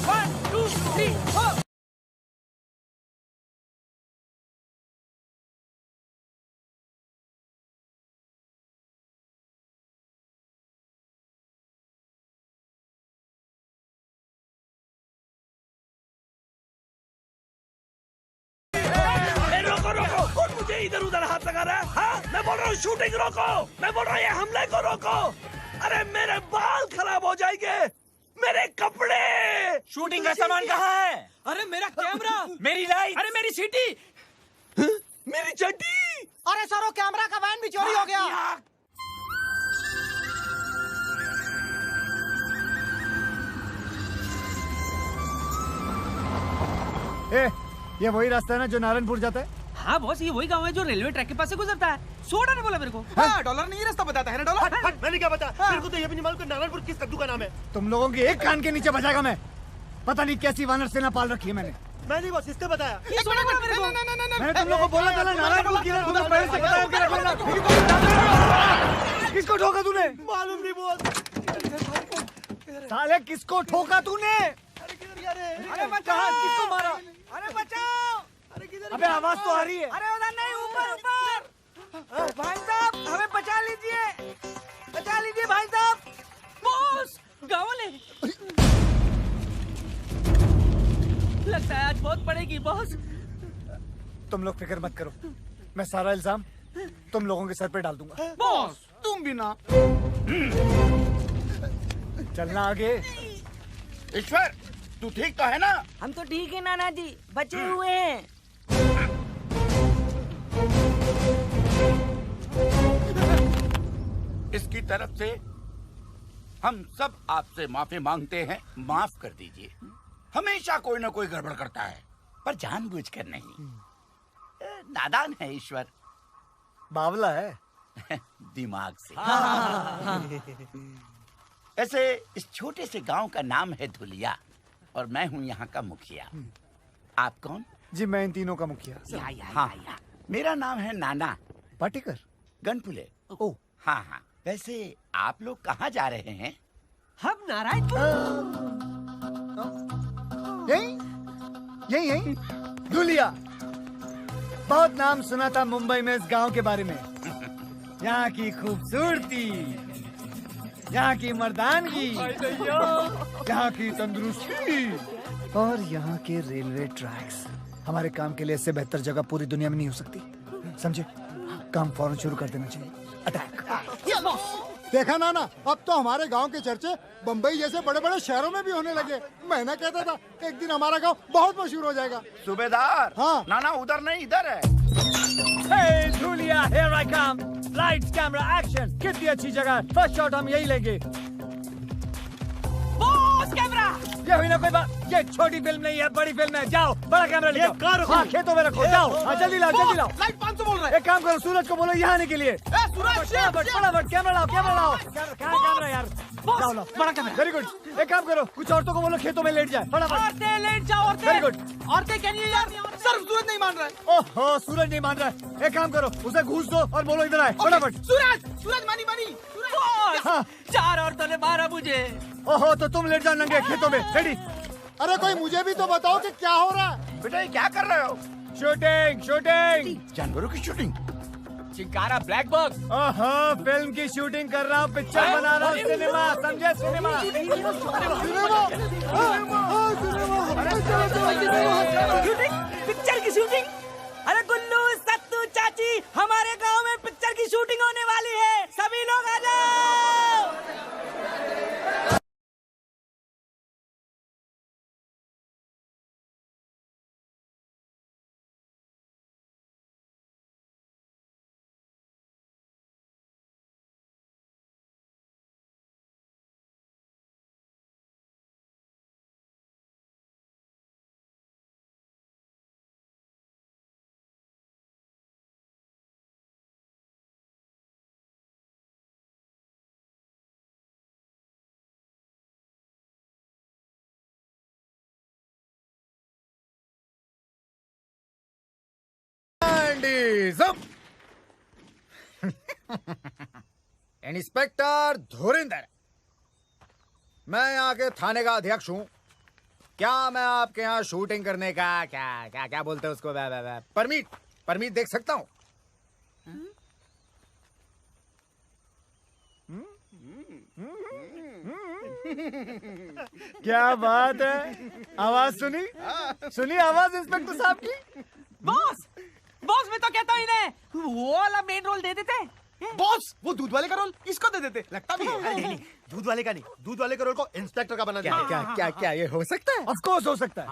1 2 3 4। रोको, मुझे इधर उधर हाथ लगा रहा है। हाँ, मैं बोल रहा हूँ शूटिंग रोको, मैं बोल रहा हूँ ये हमले को रोको। अरे मेरे बाल खराब हो जाएंगे, मेरे कपड़े। शूटिंग का सामान कहाँ है? अरे मेरा कैमरा, मेरी लाइट, अरे मेरी सीटी, मेरी चड्डी। अरे सरो, कैमरा का वैन भी चोरी हो गया। ए, ये वही रास्ता है ना जो नारायणपुर जाता है? हाँ बॉस, ये वही गांव है जो रेलवे ट्रैक के पास से गुजरता है। सोडा ने बोला मेरे को। हाँ, डॉलर नहीं रास्ता बताता है ना डॉलर। मैंने क्या बता? मेरे को तो ये भी नहीं मालूम कि नारायणपुर किस कद्दू का नाम है। तुम लोगों की एक कान के नीचे बजाएगा मैं। पता नहीं कैसी वानर सेना पाल रखी है मैंने। मैंने बस इसने बताया। मैंने तुम लोगों को बोला था ना नारायणपुर किधर, तुम्हें पहले से पता है कि रखना। किसको ठोका तूने? मालूम नहीं बॉस। साले किसको ठोका तूने? अरे बचाओ, किसको मारा? अरे बचाओ। अबे आवाज तो आ रही है। अरे उधर नहीं, ऊपर। भाई साहब हमें बचा लीजिए भाई साहब। बॉस गाँव वाले। लगता है आज बहुत पड़ेगी बॉस। तुम लोग फिक्र मत करो, मैं सारा इल्जाम तुम लोगों के सर पे डाल दूंगा। बॉस तुम भी ना। चलना आगे। ईश्वर तू ठीक तो है ना? हम तो ठीक है नाना जी, बचे हुए हैं। इसकी तरफ से हम सब आपसे माफी मांगते हैं, माफ कर दीजिए। हमेशा कोई ना कोई गड़बड़ करता है, पर जानबूझकर नहीं। नादान है ईश्वर। बावला है। दिमाग से। ऐसे इस छोटे से गांव का नाम है धुलिया और मैं हूँ यहाँ का मुखिया। आप कौन? जी मैं इन तीनों का मुखिया। हाँ, मेरा नाम है नाना पाटेकर गनपुले। ओ हाँ, वैसे आप लोग कहाँ जा रहे हैं? हम नारायणपुर। यही धुलिया। बहुत नाम सुना था मुंबई में इस गांव के बारे में। यहाँ की खूबसूरती, यहाँ की मर्दानगी, यहाँ की तंदुरुस्ती और यहाँ के रेलवे ट्रैक्स। हमारे काम के लिए इससे बेहतर जगह पूरी दुनिया में नहीं हो सकती, समझे? काम फौरन शुरू कर देना चाहिए। अटैक। देखा ना, अब तो हमारे गांव के चर्चे बम्बई जैसे बड़े बड़े शहरों में भी होने लगे। मैं ना कहता था एक दिन हमारा गांव बहुत मशहूर हो जाएगा। सूबेदार। हाँ। नाना उधर नहीं, इधर है। Hey, Julia, here I come. Lights, camera, action. कितनी अच्छी जगह। फर्स्ट शॉट हम यही लेंगे। Boss camera. ये हुई ना कोई बात। ये छोटी फिल्म नहीं है, बड़ी फिल्म है। जाओ बड़ा कैमरा लेके आओ। हाँ, खेतों में रखो। जाओ जल्दी लाओ, जल्दी लाओ। लाइट 500 बोल रहा है। एक काम करो, सूरज को बोलो यहाँ आने के लिए। फटाफट कैमरा लाओ, कैमरा लाओ। कैमरा यार, लाओ लाओ बड़ा कैमरा। Very good. एक काम करो, कुछ औरतों को बोलो खेतों में लेट जाए। फटाफट औरतें लेट जाओ। औरतें वेरी गुड। औरतें क्या नहीं यार? सर सूरज नहीं मान रहा है। ओहो, सूरज नहीं मान रहा है। एक काम करो, उसे घूस दो और बोलो इधर आए। फटाफट। सूरज मानी मानी। हाँ। 4 औरतों ने मारा मुझे। ओहो, तो तुम लेट जाओ नंगे खेतों में। रेडी? अरे कोई मुझे भी तो बताओ कि क्या हो रहा है। बेटा ये क्या कर रहे हो? Shooting shooting. जानवरों की शूटिंग? Chinkara black bug. ओहो, फिल्म की शूटिंग कर रहा हूँ, पिक्चर बना रहा हूँ। सिनेमा समझे? सिनेमा। पिक्चर की शूटिंग? अरे गुल्लू, सत्तू, चाची, हमारे गांव में पिक्चर की शूटिंग होने वाली है। सभी लोग आ जाओ। इंस्पेक्टर धुरिंदर, मैं यहाँ के थाने का अध्यक्ष हूँ। क्या मैं आपके यहाँ शूटिंग करने का क्या क्या क्या बोलते हैं उसको परमिट देख सकता हूँ? क्या बात है, आवाज सुनी? सुनी आवाज इंस्पेक्टर साहब की? बॉस मैं तो कहता हूँ इन्हें वो वाला मेन रोल दे देते। बॉस वो दूध वाले का रोल इसको दे देते। लगता भी है। नहीं, दूध वाले का नहीं, दूध वाले का रोल को इंस्पेक्टर का बना दिया। क्या ये हो सकता है? ऑफ कोर्स हो सकता है।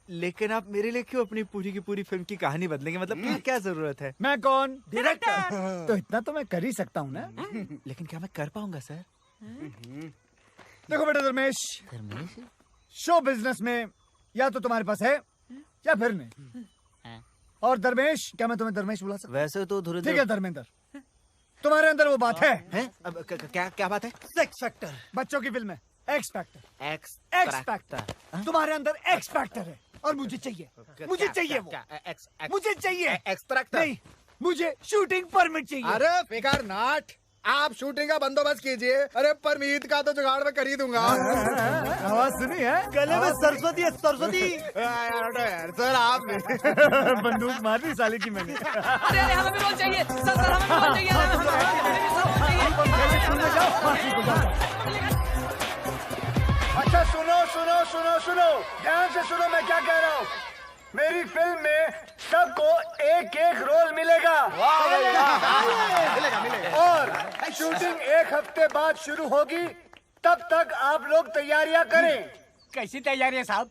लेकिन आप मेरे लिए क्यों अपनी पूरी की पूरी फिल्म की कहानी बदलेंगे? मतलब क्या जरूरत है? मैं कौन? डायरेक्टर। तो इतना तो मैं कर ही सकता हूँ ना। लेकिन क्या मैं कर पाऊंगा सर? देखो बेटा धर्मेश, शो बिजनेस में या तो तुम्हारे पास है या फिर नहीं। और धर्मेश, क्या मैं तुम्हें धर्मेश बुला सकता? वैसे तो धुरिंदर। ठीक है धर्मेंद्र, तुम्हारे अंदर वो बात है? अब क्या बात है? Sex factor. बच्चों की फिल्म है एक्स फैक्टर। X factor. तुम्हारे अंदर एक्स फैक्टर है और मुझे चाहिए वो, मुझे चाहिए एक्सट्रैक्टर नहीं, मुझे शूटिंग परमिट चाहिए। अरे फिकर नाट, आप शूटिंग का बंदोबस्त कीजिए। अरे परमीत का तो जुगाड़ में कर ही दूंगा। आवाज सुनी है? गले में सरस्वती है, सरस्वती। सर आप बंदूक मार दी साले की मैंने। अरे हमें भी रोल चाहिए सर, हमें भी रोल चाहिए। अच्छा सुनो, ध्यान से सुनो मैं क्या कह रहा हूँ। मेरी फिल्म में सबको एक एक रोल मिलेगा। और शूटिंग 1 हफ्ते बाद शुरू होगी, तब तक आप लोग तैयारियां करें। कैसी तैयारियां साहब?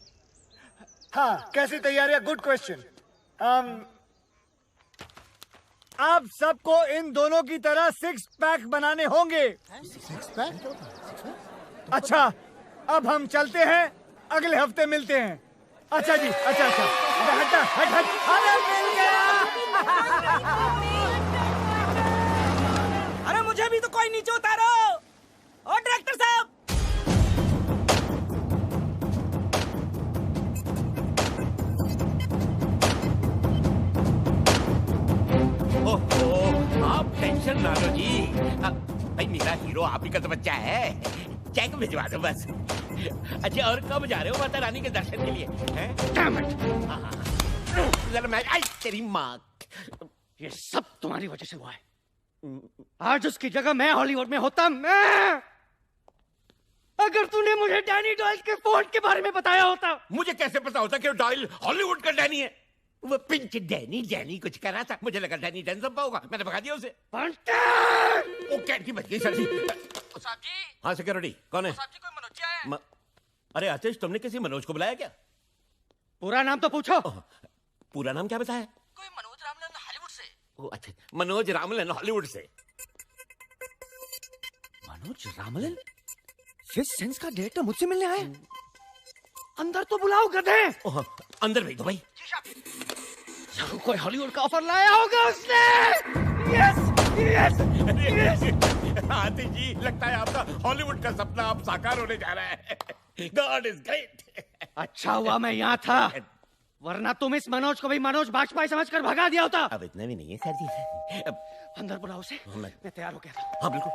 हाँ, कैसी तैयारियां? Good question. आप सबको इन दोनों की तरह 6 पैक बनाने होंगे। 6 पैक? अच्छा, अब हम चलते हैं, अगले हफ्ते मिलते हैं। अच्छा जी, अच्छा। हट। अरे मिल गया। अरे मुझे भी तो कोई नीचे उतारो। ओ डायरेक्टर साहब। ओहो, आप टेंशन ना लो जी। भाई मेरा हीरो आप ही का तो बच्चा है, चेक भिजवा दो बस। अच्छा, और कब जा रहे हो माता रानी के दर्शन के लिए? मैं आई तेरी माँ, ये सब तुम्हारी वजह से हुआ है। आज उसकी जगह मैं हॉलीवुड में होता। मैं अगर तूने मुझे डैनी डॉयल के फोन के बारे में बताया होता। मुझे कैसे पता होता कि डॉयल हॉलीवुड का डैनी है? वो पिंच डैनी कुछ कर रहा था, मुझे लगा डैनी डेंजम्पा होगा, मैंने भगा दिया उसे। वो कैंटी बच गई सर जी। हाँ सिक्योरिटी, कौन है? अरे आतिश, तुमने किसी मनोज को बुलाया क्या? पूरा नाम तो पूछो। पूरा नाम क्या बताया? कोई मनोज रामलन हॉलीवुड से। ओ अच्छा, मनोज रामलन हॉलीवुड से। मनोज रामलन? फिफ्थ सेंस का डायरेक्टर मुझसे मिलने आए? अंदर तो बुलाओ गधे। अंदर भेज दो भाई। कोई हॉलीवुड का ऑफर लाया होगा उसने। Yes yes yes. Aatish ji, लगता है आपका हॉलीवुड का सपना अब साकार होने जा रहा है। God is great. अच्छा हुआ मैं यहाँ था, वरना तुम इस मनोज को भी मनोज बाजपेयी समझकर भगा दिया होता। अब इतना भी नहीं है सर जी। अंदर बुलाओ उसे। मैं तैयार हो गया था। हाँ बिल्कुल।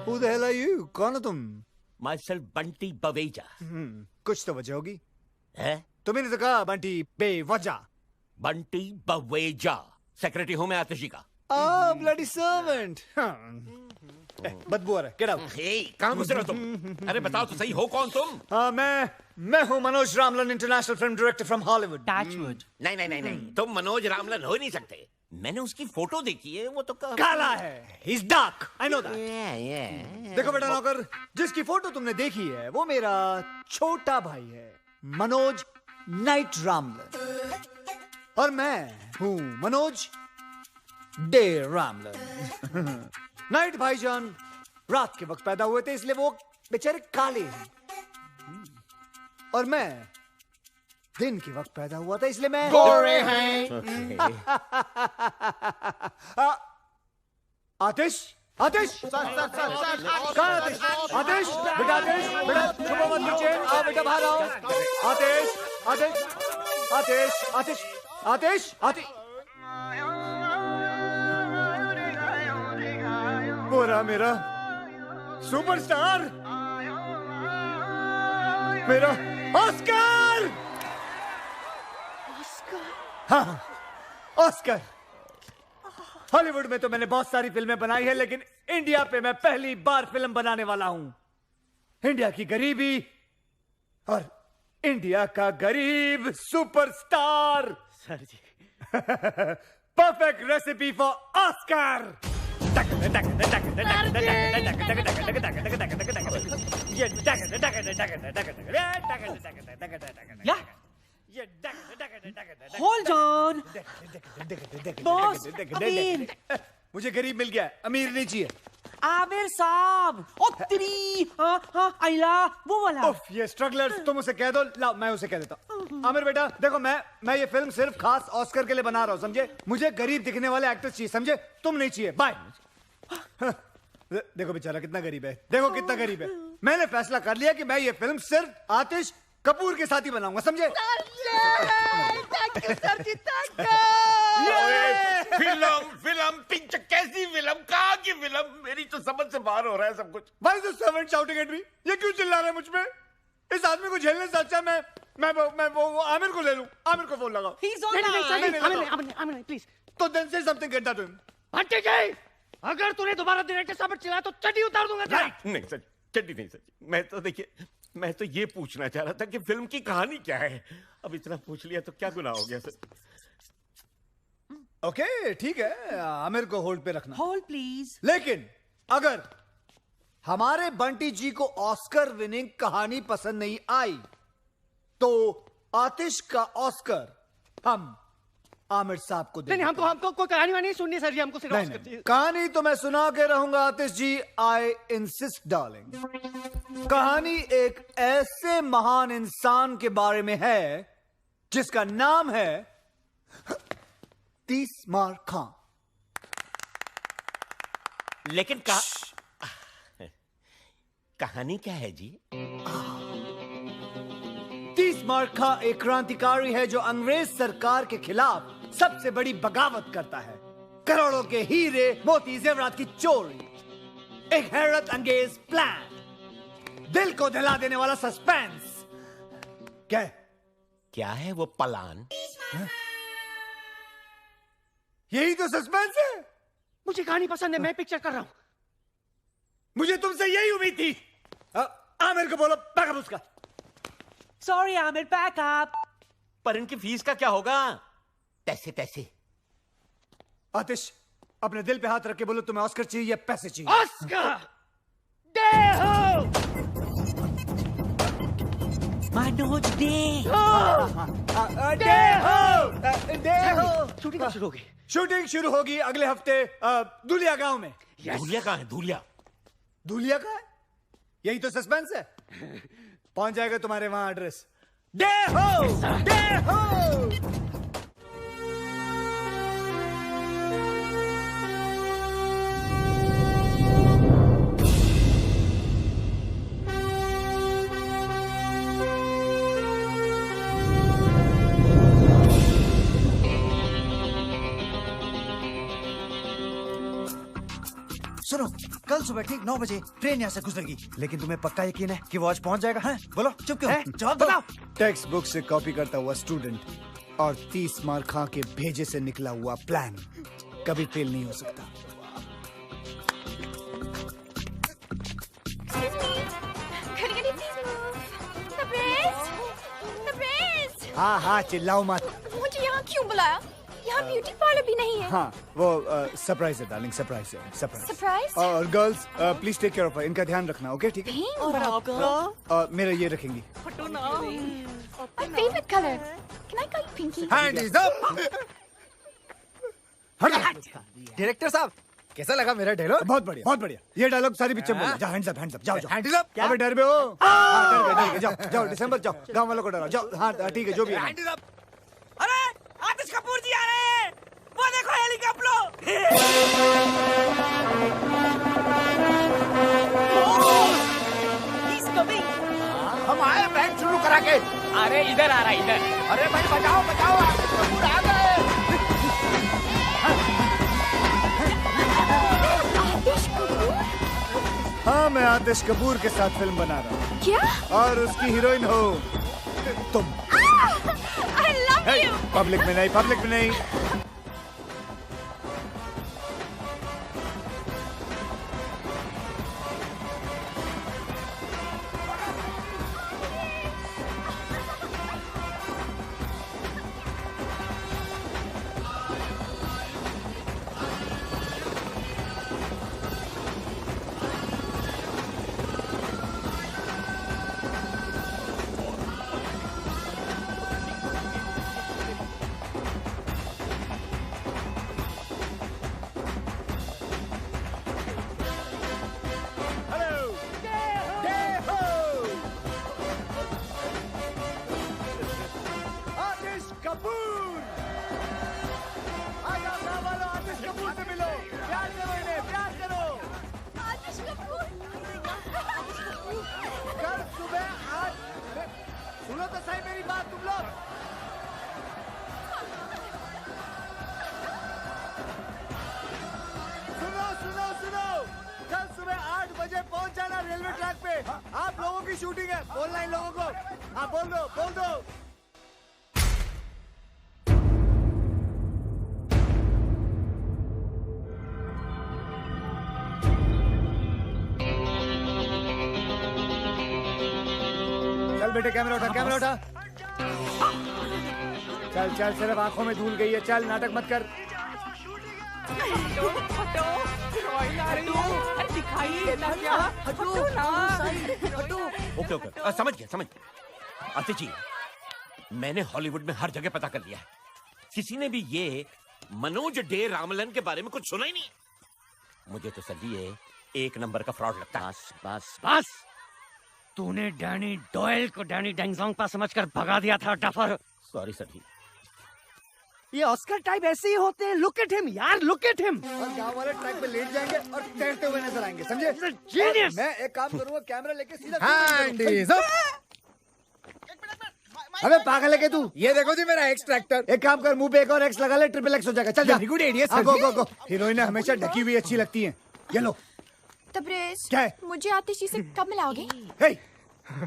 Who the hell are you? कौन हो तुम? Myself बंटी बवेजा। कुछ तो वजह होगी। है? तुम्हें तो कहा बंटी बेवजह। बंटी बवेजा, सेक्रेटरी हूँ मैं आतिश जी का। bloody servant। बदबू आ रहा है, get out। कहाँ घुस रहे हो तुम? अरे बताओ तो सही, हो कौन तुम? मैं हूँ Manoj Ramlan, international film director from Hollywood. नहीं, तुम मनोज रामलन हो ही नहीं सकते। मैंने उसकी फोटो देखी है, वो तो काला है। He's dark, I know that। देखो बेटा नौकर, जिसकी फोटो तुमने देखी है वो मेरा छोटा भाई है, मनोज नाइट रामलन, और मैं हूँ मनोज डे रामलन। नाइट भाईजान रात के वक्त पैदा हुए थे, इसलिए वो बेचारे काले हैं, और मैं दिन के वक्त पैदा हुआ था, इसलिए मैं गोरे हैं। आतिश, आतिश, कहाँ आतिश? आतिश, बेटा आतिश, बेटा छुपो मत नीचे, आओ बेटा बाहर आओ। आतिश, आतिश, आतिश, आतिश, आतिश, आतिश। वो रहा मेरा सुपरस्टार, मेरा ऑस्कर। हाँ, ऑस्कर। हॉलीवुड में तो मैंने बहुत सारी फिल्में बनाई है, लेकिन इंडिया पे मैं पहली बार फिल्म बनाने वाला हूं। इंडिया की गरीबी और इंडिया का गरीब superstar. Sir ji. Perfect recipe for Oscar. Hold on. Boss, अमीर। मुझे गरीब मिल गया, अमीर नहीं चाहिए। आमिर साहब, ओ तेरी, आइला, वो वाला। उफ, ये स्ट्रगलर्स, तुम उसे कह दो। लाओ, मैं उसे कह देता हूँ। आमिर बेटा, देखो मैं ये फिल्म सिर्फ खास ऑस्कर के लिए बना रहा हूँ, समझे? मुझे गरीब दिखने वाले एक्टर्स चाहिए, समझे? तुम नहीं चाहिए। बाय। देखो बेचारा कितना गरीब है, देखो कितना गरीब है। मैंने फैसला कर लिया कि मैं ये फिल्म सिर्फ आतिश कपूर के साथ ही बनाऊंगा, समझे? फिल्म पिक्चर, कैसी फिल्म, कहाँ की फिल्म? मेरी तो समझ से बाहर हो रहा है सब कुछ। Why is the servant shouting at me? ये क्यों चिल्ला रहा है मुझ पे? इस आदमी को झेलने से अच्छा मैं वो आमिर को ले लूं। आमिर को फोन लगाओ। नहीं, प्लीज। तो then say something, get that to him। Bunty जी, अगर तूने दोबारा डायरेक्टर साहब पर चिल्लाया तो चड्डी उतार दूंगा। नहीं सर, चड्डी नहीं सर। मैं तो देखिए, मैं तो ये पूछना चाह रहा था कि फिल्म की कहानी क्या है। अब इतना पूछ लिया तो क्या गुनाह हो गया सर? ओके, ठीक है, आमिर को होल्ड पे रखना। Hold please. लेकिन अगर हमारे बंटी जी को ऑस्कर विनिंग कहानी पसंद नहीं आई तो आतिश का ऑस्कर हम आमिर साहब को देंगे। नहीं, हमको कोई कहानी नहीं सुननी सर जी, हमको सिर्फ ऑस्कर चाहिए। कहानी तो मैं सुना के रहूंगा आतिश जी, आई इंसिस्ट डार्लिंग। कहानी एक ऐसे महान इंसान के बारे में है जिसका नाम है तीसमार खां। लेकिन कहानी क्या है जी? तीसमार खां एक क्रांतिकारी है जो अंग्रेज सरकार के खिलाफ सबसे बड़ी बगावत करता है। करोड़ों के हीरे मोती जेवरात की चोरी, एक हैरत अंगेज प्लान, दिल को दहला देने वाला सस्पेंस। क्या है वो प्लान? यही तो सस्पेंस है। मुझे कहानी पसंद है, मैं पिक्चर कर रहा हूं। मुझे तुमसे यही उम्मीद थी। आमिर को बोलो बैकअप उसका। Sorry Aamir, backup. पर इनकी फीस का क्या होगा? पैसे। आतिश, अपने दिल पे हाथ रख के बोलो तुम्हें ऑस्कर चाहिए या पैसे चाहिए? ऑस्कर दे हो। मनोज दे हो। शूटिंग शुरू होगी। शूटिंग शुरू होगी अगले हफ्ते दुलिया गांव में। धूलिया कहाँ है? धूलिया धूलिया का है? यही तो सस्पेंस है। पहुंच जाएगा तुम्हारे वहां एड्रेस। डे हो। सुनो, कल सुबह ठीक 9 बजे ट्रेन यहाँ से गुजरेगी, लेकिन तुम्हें पक्का यकीन है कि वो आज पहुँच जाएगा? हैं? बोलो, चुप क्यों? जवाब बताओ। टेक्स्ट बुक से कॉपी करता हुआ स्टूडेंट और 30 मार खा के भेजे से निकला हुआ प्लान कभी फेल नहीं हो सकता। हाँ, चिल्लाओ मत। मुझे यहाँ क्यों बुलाया? यहाँ ब्यूटी पार्लर भी नहीं है। हाँ, वो सरप्राइज है डार्लिंग, सरप्राइज है, सरप्राइज। सरप्राइज? और girls please take care of her, इनका ध्यान रखना, ओके? ठीक है। और मेरा ये रखेंगी। My favorite color. Can I call you Pinky? Hand is up. Director साहब, कैसा लगा मेरा डायलॉग? बहुत बढ़िया, बहुत बढ़िया। ये डायलॉग सारी पिक्चर में बोलो। जाओ, हैंड्स अप, जाओ। Hands up? अबे डर में हो? हाँ, डर गए, जाओ, दिसंबर जाओ, गाँव वालों को डराओ, जाओ। हाँ, ठीक है, जो भी है। अरे आतिश कपूर जी आ रहे हैं, वो देखो हेलीकॉप्टर। हम आए बैंक शुरू करा के। अरे इधर आ रहा है, इधर। अरे भाई बचाओ, कपूर आ गए। हाँ, मैं आतिश कपूर के साथ फिल्म बना रहा हूँ। क्या? और उसकी हीरोइन हो तुम। I love you. पब्लिक में नहीं। शूटिंग है, बोलना इन लोगों को। हाँ, बोल दो। चल बेटे, कैमरा उठा। चल, सिर्फ आंखों में धूल गई है। चल, नाटक मत कर। ओके, समझ गया। आतिश जी, मैंने हॉलीवुड में हर जगह पता कर लिया है, किसी ने भी ये मनोज डे रामलन के बारे में कुछ सुना ही नहीं। मुझे तो सर ये एक नंबर का फ्रॉड लगता है। बस तूने डैनी डॉयल को डैनी डेंगजोंग समझकर भगा दिया था, डफर। सॉरी सर जी। ये ऑस्कर टाइप ऐसे ही होते हैं। लुक एट हिम यार, लुक एट हिम। और गांव वाले ट्रैक पे लेट जाएंगे और तैरते हुए नजर आएंगे, समझे? जीनियस। मैं एक काम करूंगा, कैमरा लेके सीधा। अबे पागल है क्या तू? ये देखो जी मेरा एक्स ट्रैक्टर। एक काम कर, मुंह पे एक और एक्स लगा ले, ट्रिपल एक्स हो जाएगा। चल जा। Good idea. गो। हीरोइनें हमेशा ढकी हुई अच्छी लगती हैं। ये लो। तबरेज, क्या है? मुझे आतिश जी से कब मिलाओगे?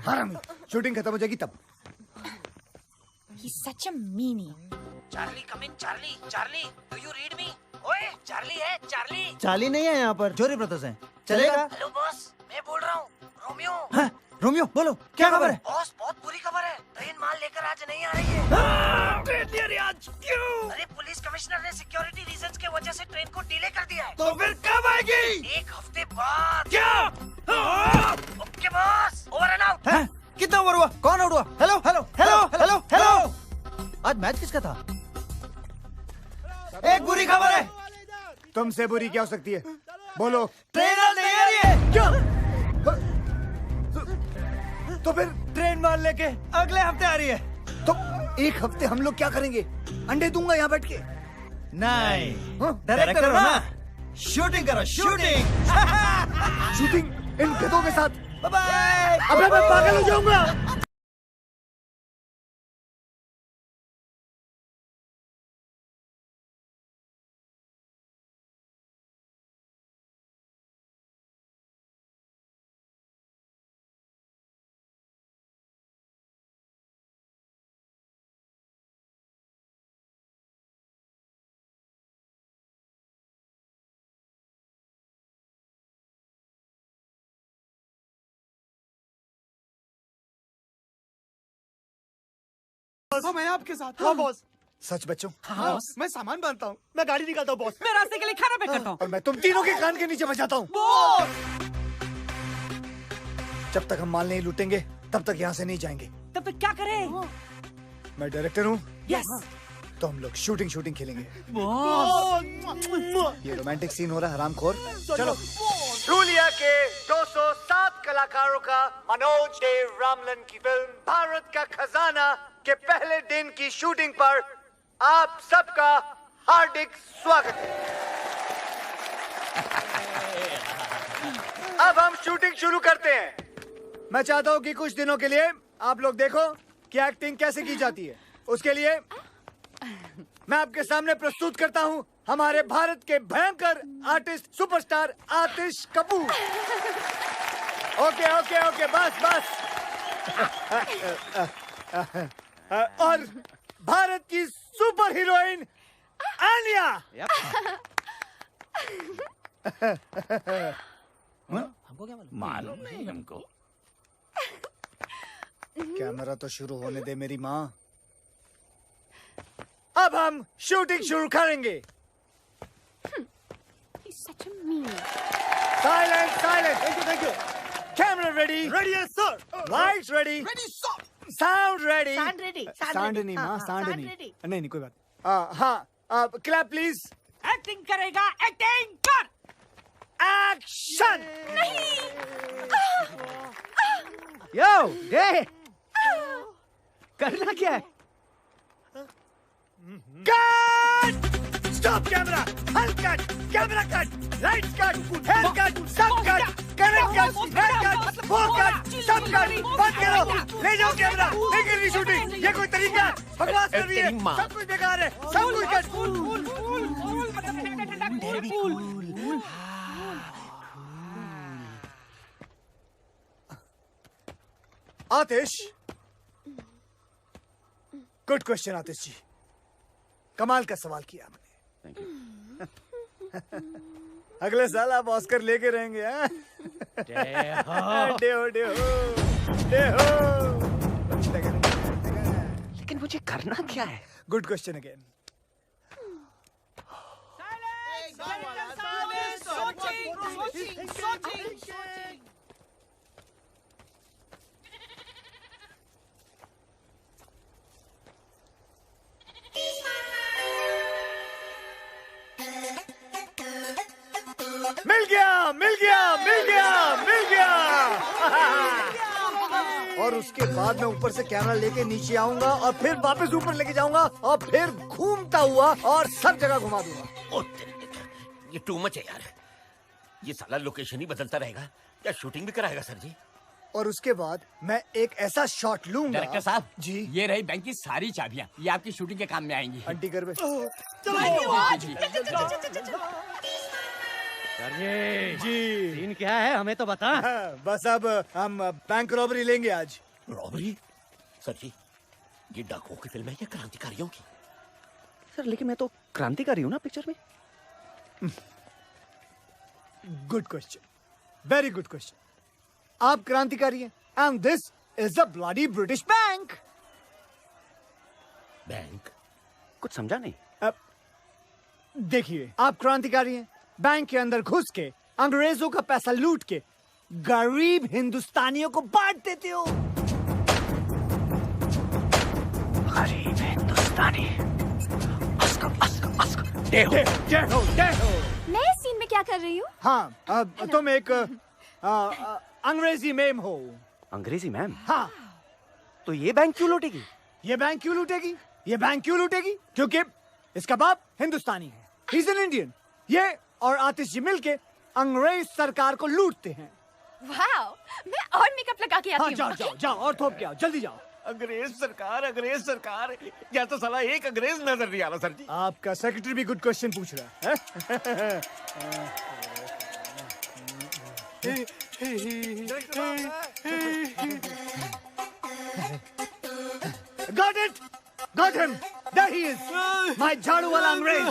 हरामी, शूटिंग खत्म हो जाएगी तब। He's such a meanie. Charlie, come in. Charlie, do you read me? ओए, चार्ली है, चार्ली। चार्ली नहीं है यहाँ पर, जोरी ब्रदर्स हैं। चलेगा? हेलो बॉस, मैं बोल रहा हूँ, रोमियो। हाँ, रोमियो, बोलो, क्या खबर है? बॉस, बहुत बुरी खबर है। ट्रेन माल लेकर आज नहीं आ रही है। आज क्यों? अरे पुलिस कमिश्नर ने सिक्योरिटी रीजंस के वजह से ट्रेन को डिले कर दिया है। तो फिर कब आएगी? 1 हफ्ते बाद। क्या? Okay boss, over and out. कितना ओवर हुआ? कौन आउट हुआ? हेलो। आज मैच किसका था? एक बुरी खबर है। तुमसे बुरी क्या हो सकती है? बोलो। ट्रेन नहीं आ रही है। क्यों? तो फिर ट्रेन मार लेके अगले हफ्ते आ रही है। तो एक हफ्ते हम लोग क्या करेंगे? अंडे दूंगा यहाँ बैठ के। नहीं, डायरेक्टर हो ना, शूटिंग करो, शूटिंग। शूटिंग इन गधों के साथ। Bye bye. अबे मैं पागल हो जाऊंगा। हाँ, मैं आपके साथ। हाँ बॉस। सच बच्चों? हाँ बॉस। मैं सामान बांधता हूँ, मैं गाड़ी निकालता हूँ बॉस। मैं रास्ते के लिए खाना पैक करता हूँ। और मैं तुम तीनों के कान के नीचे बजाता हूँ। जब तक हम माल नहीं लूटेंगे तब तक यहाँ से नहीं जाएंगे। तब तक क्या करें? मैं डायरेक्टर हूँ। यस। तो हम लोग शूटिंग खेलेंगे। बॉस। ये रोमांटिक सीन हो रहा है हरामखोर। चलो। रूलिया के 207 कलाकारों का मनोज डे रामलन की फिल्म भारत का खजाना के पहले दिन की शूटिंग पर आप सबका हार्दिक स्वागत है। अब हम शूटिंग शुरू करते हैं। मैं चाहता हूँ कि कुछ दिनों के लिए आप लोग देखो कि एक्टिंग कैसे की जाती है। उसके लिए मैं आपके सामने प्रस्तुत करता हूँ हमारे भारत के भयंकर आर्टिस्ट सुपरस्टार आतिश कपूर। ओके बस। और भारत की सुपर हीरोइन आलिया। हमको क्या मालूम नहीं हमको। कैमरा तो शुरू होने दे मेरी माँ। अब हम शूटिंग शुरू करेंगे। Silence. Thank you. Camera ready. Ready, yes, sir. Lights ready. Ready, sir. Sound ready. Sound नहीं माँ, sound नहीं। ready. नहीं कोई बात। हाँ, clap please. एक्टिंग करेगा, एक्टिंग कर। Action. यो डे करना क्या है? Cut. Stop camera. Halt cut. Camera cut. Lights cut. Hair cut. सब cut. Current cut. Hair cut. Four cut. सब cut. बंद करो. ले जाओ कैमरा। नहीं करनी शूटिंग। ये कोई तरीका है? बकवास कर रही है। सब कुछ बेकार है। सब कुछ कट। आतिश। गुड क्वेश्चन आतिश जी। कमाल का सवाल किया आपने। अगले साल आप ऑस्कर लेके रहेंगे। लेकिन मुझे करना क्या है? Good question again. मिल गया। और उसके बाद मैं ऊपर से कैमरा लेके नीचे आऊंगा और फिर वापस ऊपर लेके जाऊंगा और फिर घूमता हुआ और सब जगह घुमा दूंगा। ये टू मच है यार। ये साला लोकेशन ही बदलता रहेगा। क्या शूटिंग भी कराएगा सर जी? और उसके बाद मैं एक ऐसा शॉट लूंगा। डायरेक्टर साहब जी, ये रही बैंक की सारी चाबियां। ये आपकी शूटिंग के काम में आएंगी। आंटी घर में। जी सीन क्या है हमें तो बता। बस अब हम बैंक रॉबरी लेंगे आज। रॉबरी? सर जी ये डाकुओं की फिल्म है या क्रांतिकारियों की? सर लेकिन मैं तो क्रांतिकारी हूँ ना पिक्चर में। Good question, very good question. आप क्रांतिकारी हैं and this is the bloody British bank. Bank? कुछ समझा नहीं। देखिए आप क्रांतिकारी हैं, बैंक के अंदर घुस के अंग्रेजों का पैसा लूट के गरीब हिंदुस्तानियों को बांट देते हो। गरीब हिंदुस्तानी। मैं इस सीन में क्या कर रही हूँ? हाँ, तुम एक अंग्रेजी मेम हो। अंग्रेजी मैम? हाँ। तो ये बैंक क्यों लूटेगी? ये बैंक क्यों लूटेगी? ये बैंक क्यों लूटेगी? क्योंकि इसका बाप हिंदुस्तानी है, He's an Indian। ये और आतिश जी मिलके अंग्रेज सरकार को लूटते हैं। वाओ, मैं और मेकअप लगा के आती हूँ। जाओ जाओ जाओ और थोप के आओ, जल्दी जाओ। अंग्रेज सरकार या तो साला एक अंग्रेज नजर नहीं आ रहा सर जी। आपका सेक्रेटरी भी गुड क्वेश्चन पूछ रहा है। Got it! Got him! There he is! My झाड़ू वाला अंग्रेज!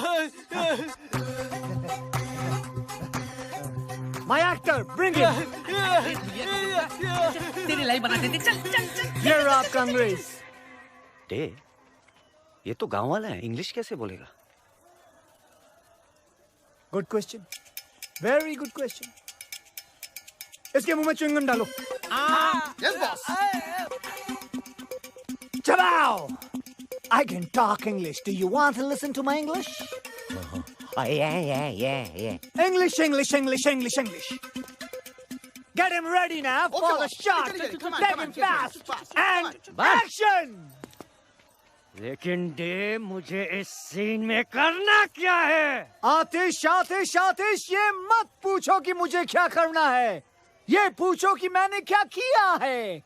My actor, bring him! तेरी लाइफ बना देते, चल चल चल। ये रहा आपका अंग्रेज। डे, ये तो गांव वाला है, इंग्लिश कैसे बोलेगा? Good question, very good question. इसके मुंह में च्युइंगम डालो। Yes boss. चबाओ! I can talk English. Do you want to listen to my English? Yeah. English, English, English, English, English. Get him ready now for the shot. Take him fast and action. लेकिन day, मुझे इस scene में करना क्या है? आतिश, आतिश, आतिश, ये मत पूछो कि मुझे क्या करना है। ये पूछो कि मैंने क्या किया है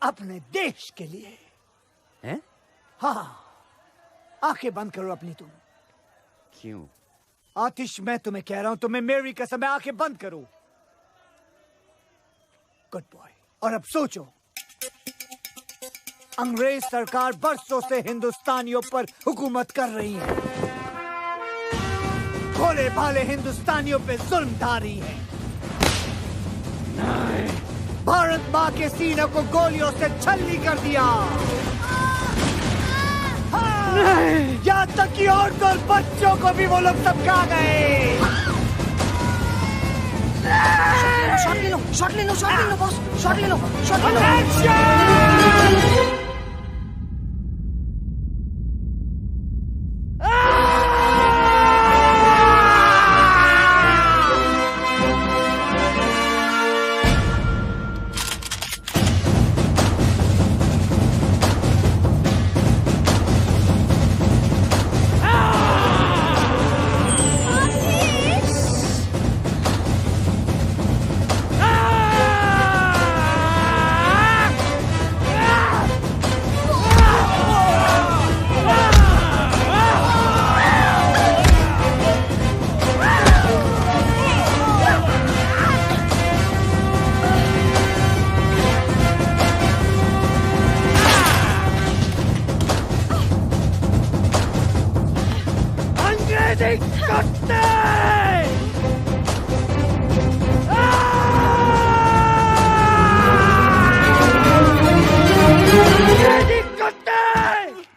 अपने देश के लिए। हैं? हाँ, आंखें बंद करो अपनी तुम। क्यों? आतिश, मैं तुम्हें कह रहा हूं, तुम्हें मेरी कसम है, आंखें बंद करो। Good boy. और अब सोचो, अंग्रेज सरकार बरसों से हिंदुस्तानियों पर हुकूमत कर रही है, भोले भाले हिंदुस्तानियों पे जुल्म ढा रही है। भारत माँ के सीने को गोलियों से छल्ली कर दिया। यहाँ तक कि औरतों और बच्चों को भी वो लोग सब खा गए। शॉट ले लो बॉस, शॉट ले लो।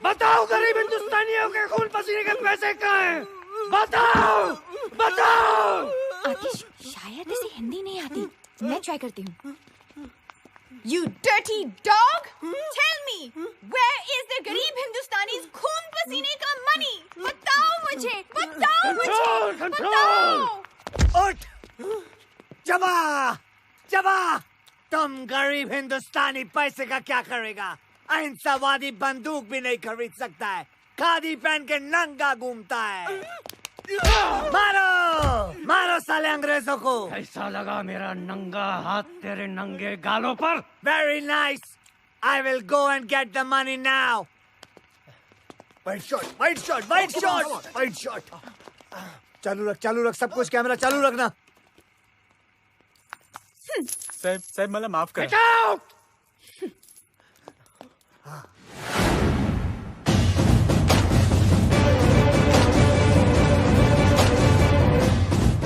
बताओ, गरीब हिंदुस्तानियों के खून पसीने के पैसे कहाँ हैं? बताओ, बताओ। आतिश, शायद इसे हिंदी नहीं आती, मैं ट्राई करती हूँ। You dirty dog! Tell me, where is the गरीब हिंदुस्तानी's खून पसीने का money? बताओ मुझे, बताओ। उठ! जबा! जबा! तुम गरीब हिंदुस्तानी पैसे का क्या करेगा? अहिंसावादी बंदूक भी नहीं खरीद सकता है, खादी पहन के नंगा घूमता है। मारो! मारो साले अंग्रेजों को! कैसा लगा मेरा नंगा हाथ तेरे नंगे गालों पर? Very nice. I will go and get the money now. White shot, white shot, white shot, white shot. चालू रख सब कुछ, कैमरा चालू रखना। साहब मला माफ करा। Get out!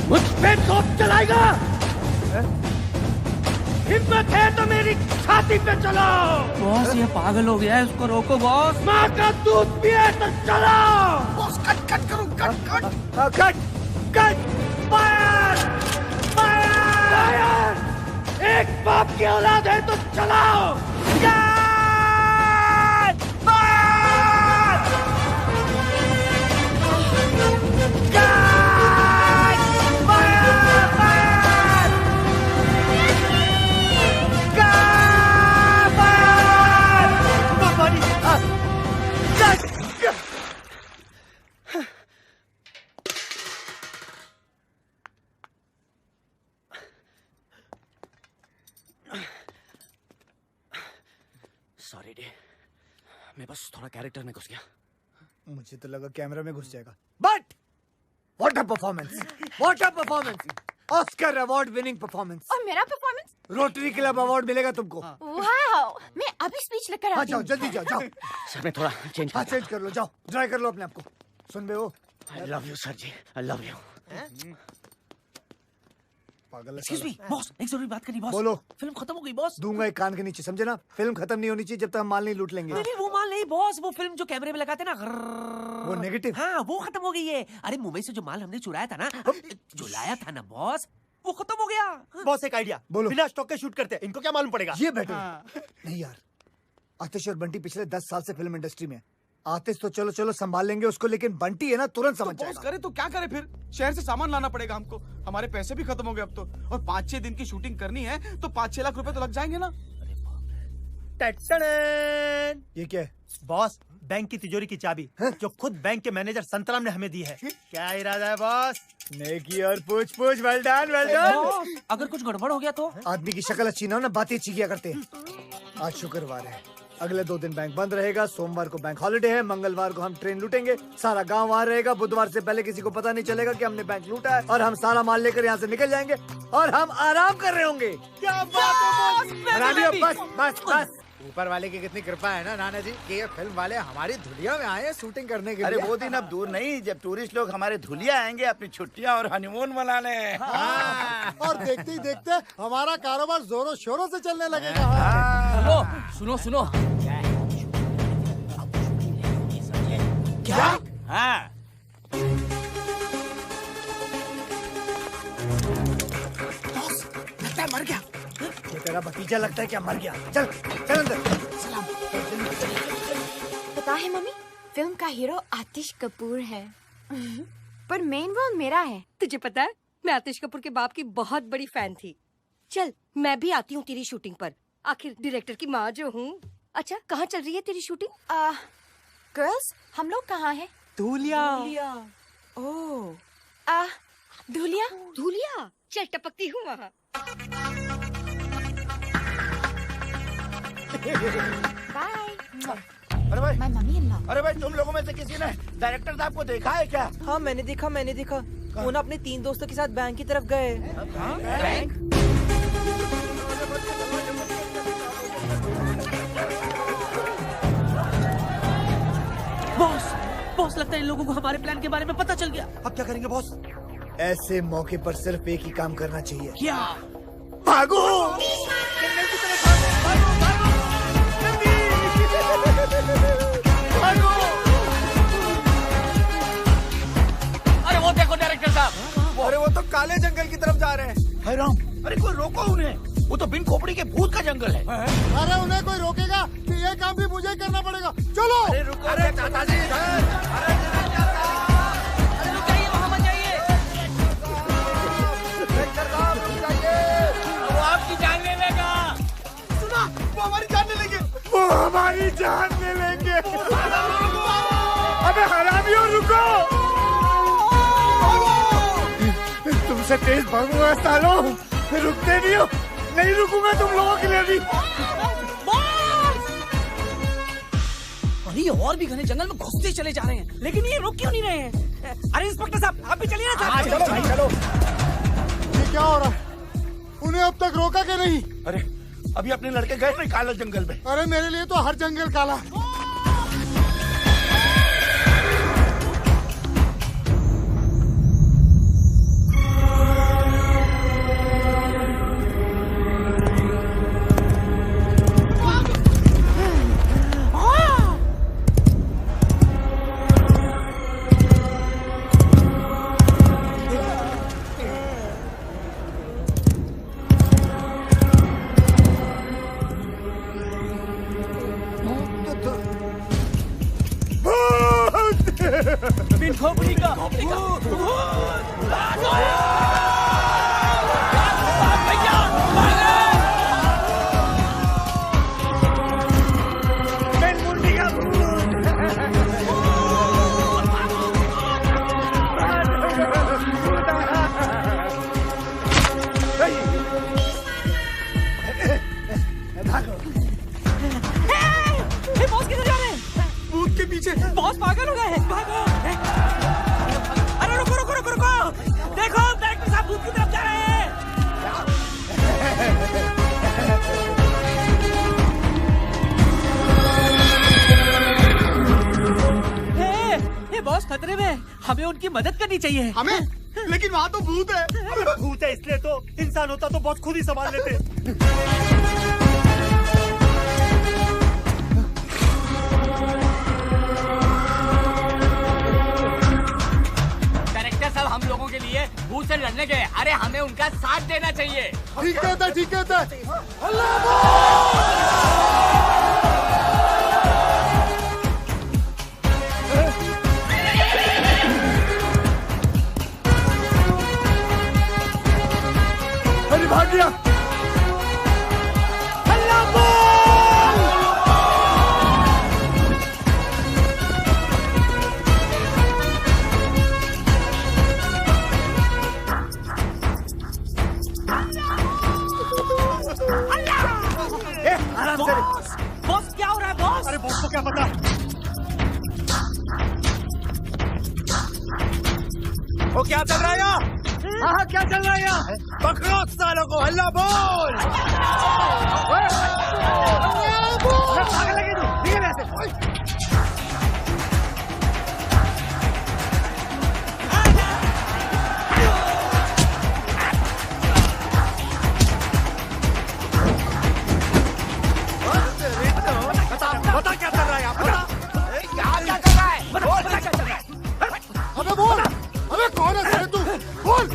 मुझ पे तोप चलाएगा? हिम्मत है तो मेरी छाती पे चलाओ। बॉस, ये पागल हो गया है, उसको रोको बॉस। माँ का दूध पिए तो चलाओ। बॉस, कट करो, कट! फायर! फायर! एक बाप की औलाद है तो चलाओ। God! सॉरी डे, मैं बस थोड़ा कैरेक्टर में घुस गया। मुझे तो लगा कैमरा में घुस जाएगा। But what a performance, what a performance, Oscar award winning performance. और मेरा परफॉर्मेंस? रोटरी क्लब अवार्ड मिलेगा तुमको। वाओ, मैं अभी स्पीच लेकर आती जाओ हूँ। जल्दी जाओ जाओ। सर मैं थोड़ा चेंज चेंज कर लो, जाओ ड्राई कर लो अपने आप को। सुन बे वो, I love you sir ji, I love you. पागल। एक्सक्यूज मी बॉस, एक जरूरी बात करनी बॉस। बोलो। फिल्म खत्म हो गई बॉस। दूंगा एक कान के नीचे, समझे ना? फिल्म खत्म नहीं होनी चाहिए जब तक हम माल नहीं लूट लेंगे। नहीं वो माल नहीं बॉस, वो फिल्म जो कैमरे में लगाते ना, वो नेगेटिव। हाँ वो खत्म हो गई है। अरे मुंबई से जो माल हमने चुराया था ना, जो लाया था ना बॉस, वो खत्म हो गया। बॉस एक आइडिया, बोलो। बिना स्टॉक के शूट करते हैं, इनको क्या मालूम पड़ेगा? ये बेटर नहीं यार, आतिश और बंटी पिछले 10 साल से फिल्म इंडस्ट्री में। आतिश तो चलो चलो संभाल लेंगे उसको, लेकिन बंटी है ना तुरंत समझ जाएगा। करे तो क्या करे फिर? शहर से सामान लाना पड़ेगा हमको, हमारे पैसे भी खत्म हो गए अब तो, और 5-6 दिन की शूटिंग करनी है तो 5-6 लाख रुपए तो लग जाएंगे ना। ये क्या है? बॉस, बैंक की तिजोरी की चाबी जो खुद बैंक के मैनेजर संतराम ने हमें दी है। क्या इरादा है बॉस? नेकी और पूछ पूछ, वेल डन वेल डन। अगर कुछ गड़बड़ हो गया तो? आदमी की शक्ल अच्छी ना हो ना, बातें अच्छी किया करते हैं। आज शुक्रवार है, अगले 2 दिन बैंक बंद रहेगा। सोमवार को बैंक हॉलिडे है, मंगलवार को हम ट्रेन लूटेंगे, सारा गांव वहाँ रहेगा। बुधवार से पहले किसी को पता नहीं चलेगा कि हमने बैंक लूटा है, और हम सारा माल लेकर यहाँ से निकल जाएंगे और हम आराम कर रहे होंगे। क्या बात है बस बस बस। ऊपर वाले की कितनी कृपा है ना नाना जी कि ये फिल्म वाले हमारी धुलिया में आए हैं शूटिंग करने के लिए। अरे वो दिन अब दूर नहीं जब टूरिस्ट लोग हमारे धुलिया आएंगे अपनी छुट्टियां और हनीमून मनाने। और देखते ही देखते हमारा कारोबार जोरों शोरों से चलने लगेगा। सुनो सुनो, क्या? हाँ। लगता है मर गया। ये तेरा भतीजा लगता है क्या मर गया? चल चल अंदर। पता है मम्मी, फिल्म का हीरो आतिश कपूर है पर मेन रोल मेरा है। तुझे पता है मैं आतिश कपूर के बाप की बहुत बड़ी फैन थी। चल मैं भी आती हूँ तेरी शूटिंग पर, आखिर डायरेक्टर की माँ जो हूँ। अच्छा कहाँ चल रही है तेरी शूटिंग? गर्ल्स हम लोग कहाँ हैं? धुलिया। ओह धुलिया। धुलिया चल टपकती हूँ वहाँ। बाय। अरे भाई, माय मम्मी इन लॉ। अरे भाई तुम लोगों में से किसी ने डायरेक्टर साहब को देखा है क्या? हाँ मैंने देखा। वो ना अपने 3 दोस्तों के साथ बैंक की तरफ गए। बैंक? बॉस लगता है इन लोगों को हमारे प्लान के बारे में पता चल गया। अब क्या करेंगे बॉस? ऐसे मौके पर सिर्फ एक ही काम करना चाहिए। क्या? भागो! अरे वो देखो डायरेक्टर साहब, अरे वो तो काले जंगल की तरफ जा रहे हैं। हाय राम, अरे कोई रोको उन्हें, वो तो बिन खोपड़ी के भूत का जंगल है। अरे उन्हें कोई रोकेगा कि ये काम भी मुझे करना पड़ेगा। चलो। अरे रुको, अरे चाचा जी, वहाँ मत जाइए, वो आपकी जान ले लेगा। सुना, वो हमारी जान ले लेंगे। वो हमारी जान ले लेंगे। अबे हरामियों रुको! तुमसे तेज भागूंगा सालों, रुकते नहीं हो। नहीं रुकूंगा तुम लोगों के लिए भी। अरे और भी घने जंगल में घुसते चले जा रहे हैं, लेकिन ये रुक क्यों नहीं रहे हैं? अरे इंस्पेक्टर साहब आप भी चलिए ना। चलो भाई चलो। ये क्या हो रहा है? उन्हें अब तक रोका के नहीं? अरे अभी अपने लड़के गए नहीं काले जंगल में? अरे मेरे लिए तो हर जंगल काला है। बिन खोपड़ी का हमें उनकी मदद करनी चाहिए। हमें? लेकिन वहाँ तो भूत है। भूत है इसलिए तो, इंसान होता तो बहुत खुद ही संभाल लेते। सब हम लोगों के लिए भूत से लड़ने गए। अरे हमें उनका साथ देना चाहिए। ठीक है, ठीक है। अरे भाग गया। बॉस क्या हो रहा है बॉस? अरे बॉस को क्या पता? वो क्या चल रहा है यहाँ? हाँ क्या चल रहा है यहाँ? पकड़ो सालों को, हल्ला बोल। भाग लगे तू, ठीक है वैसे। बता क्या चल रहा है यहाँ? क्या चल रहा है? बोल क्या चल रहा है? अबे बोल, अबे कौन है तू? बोल।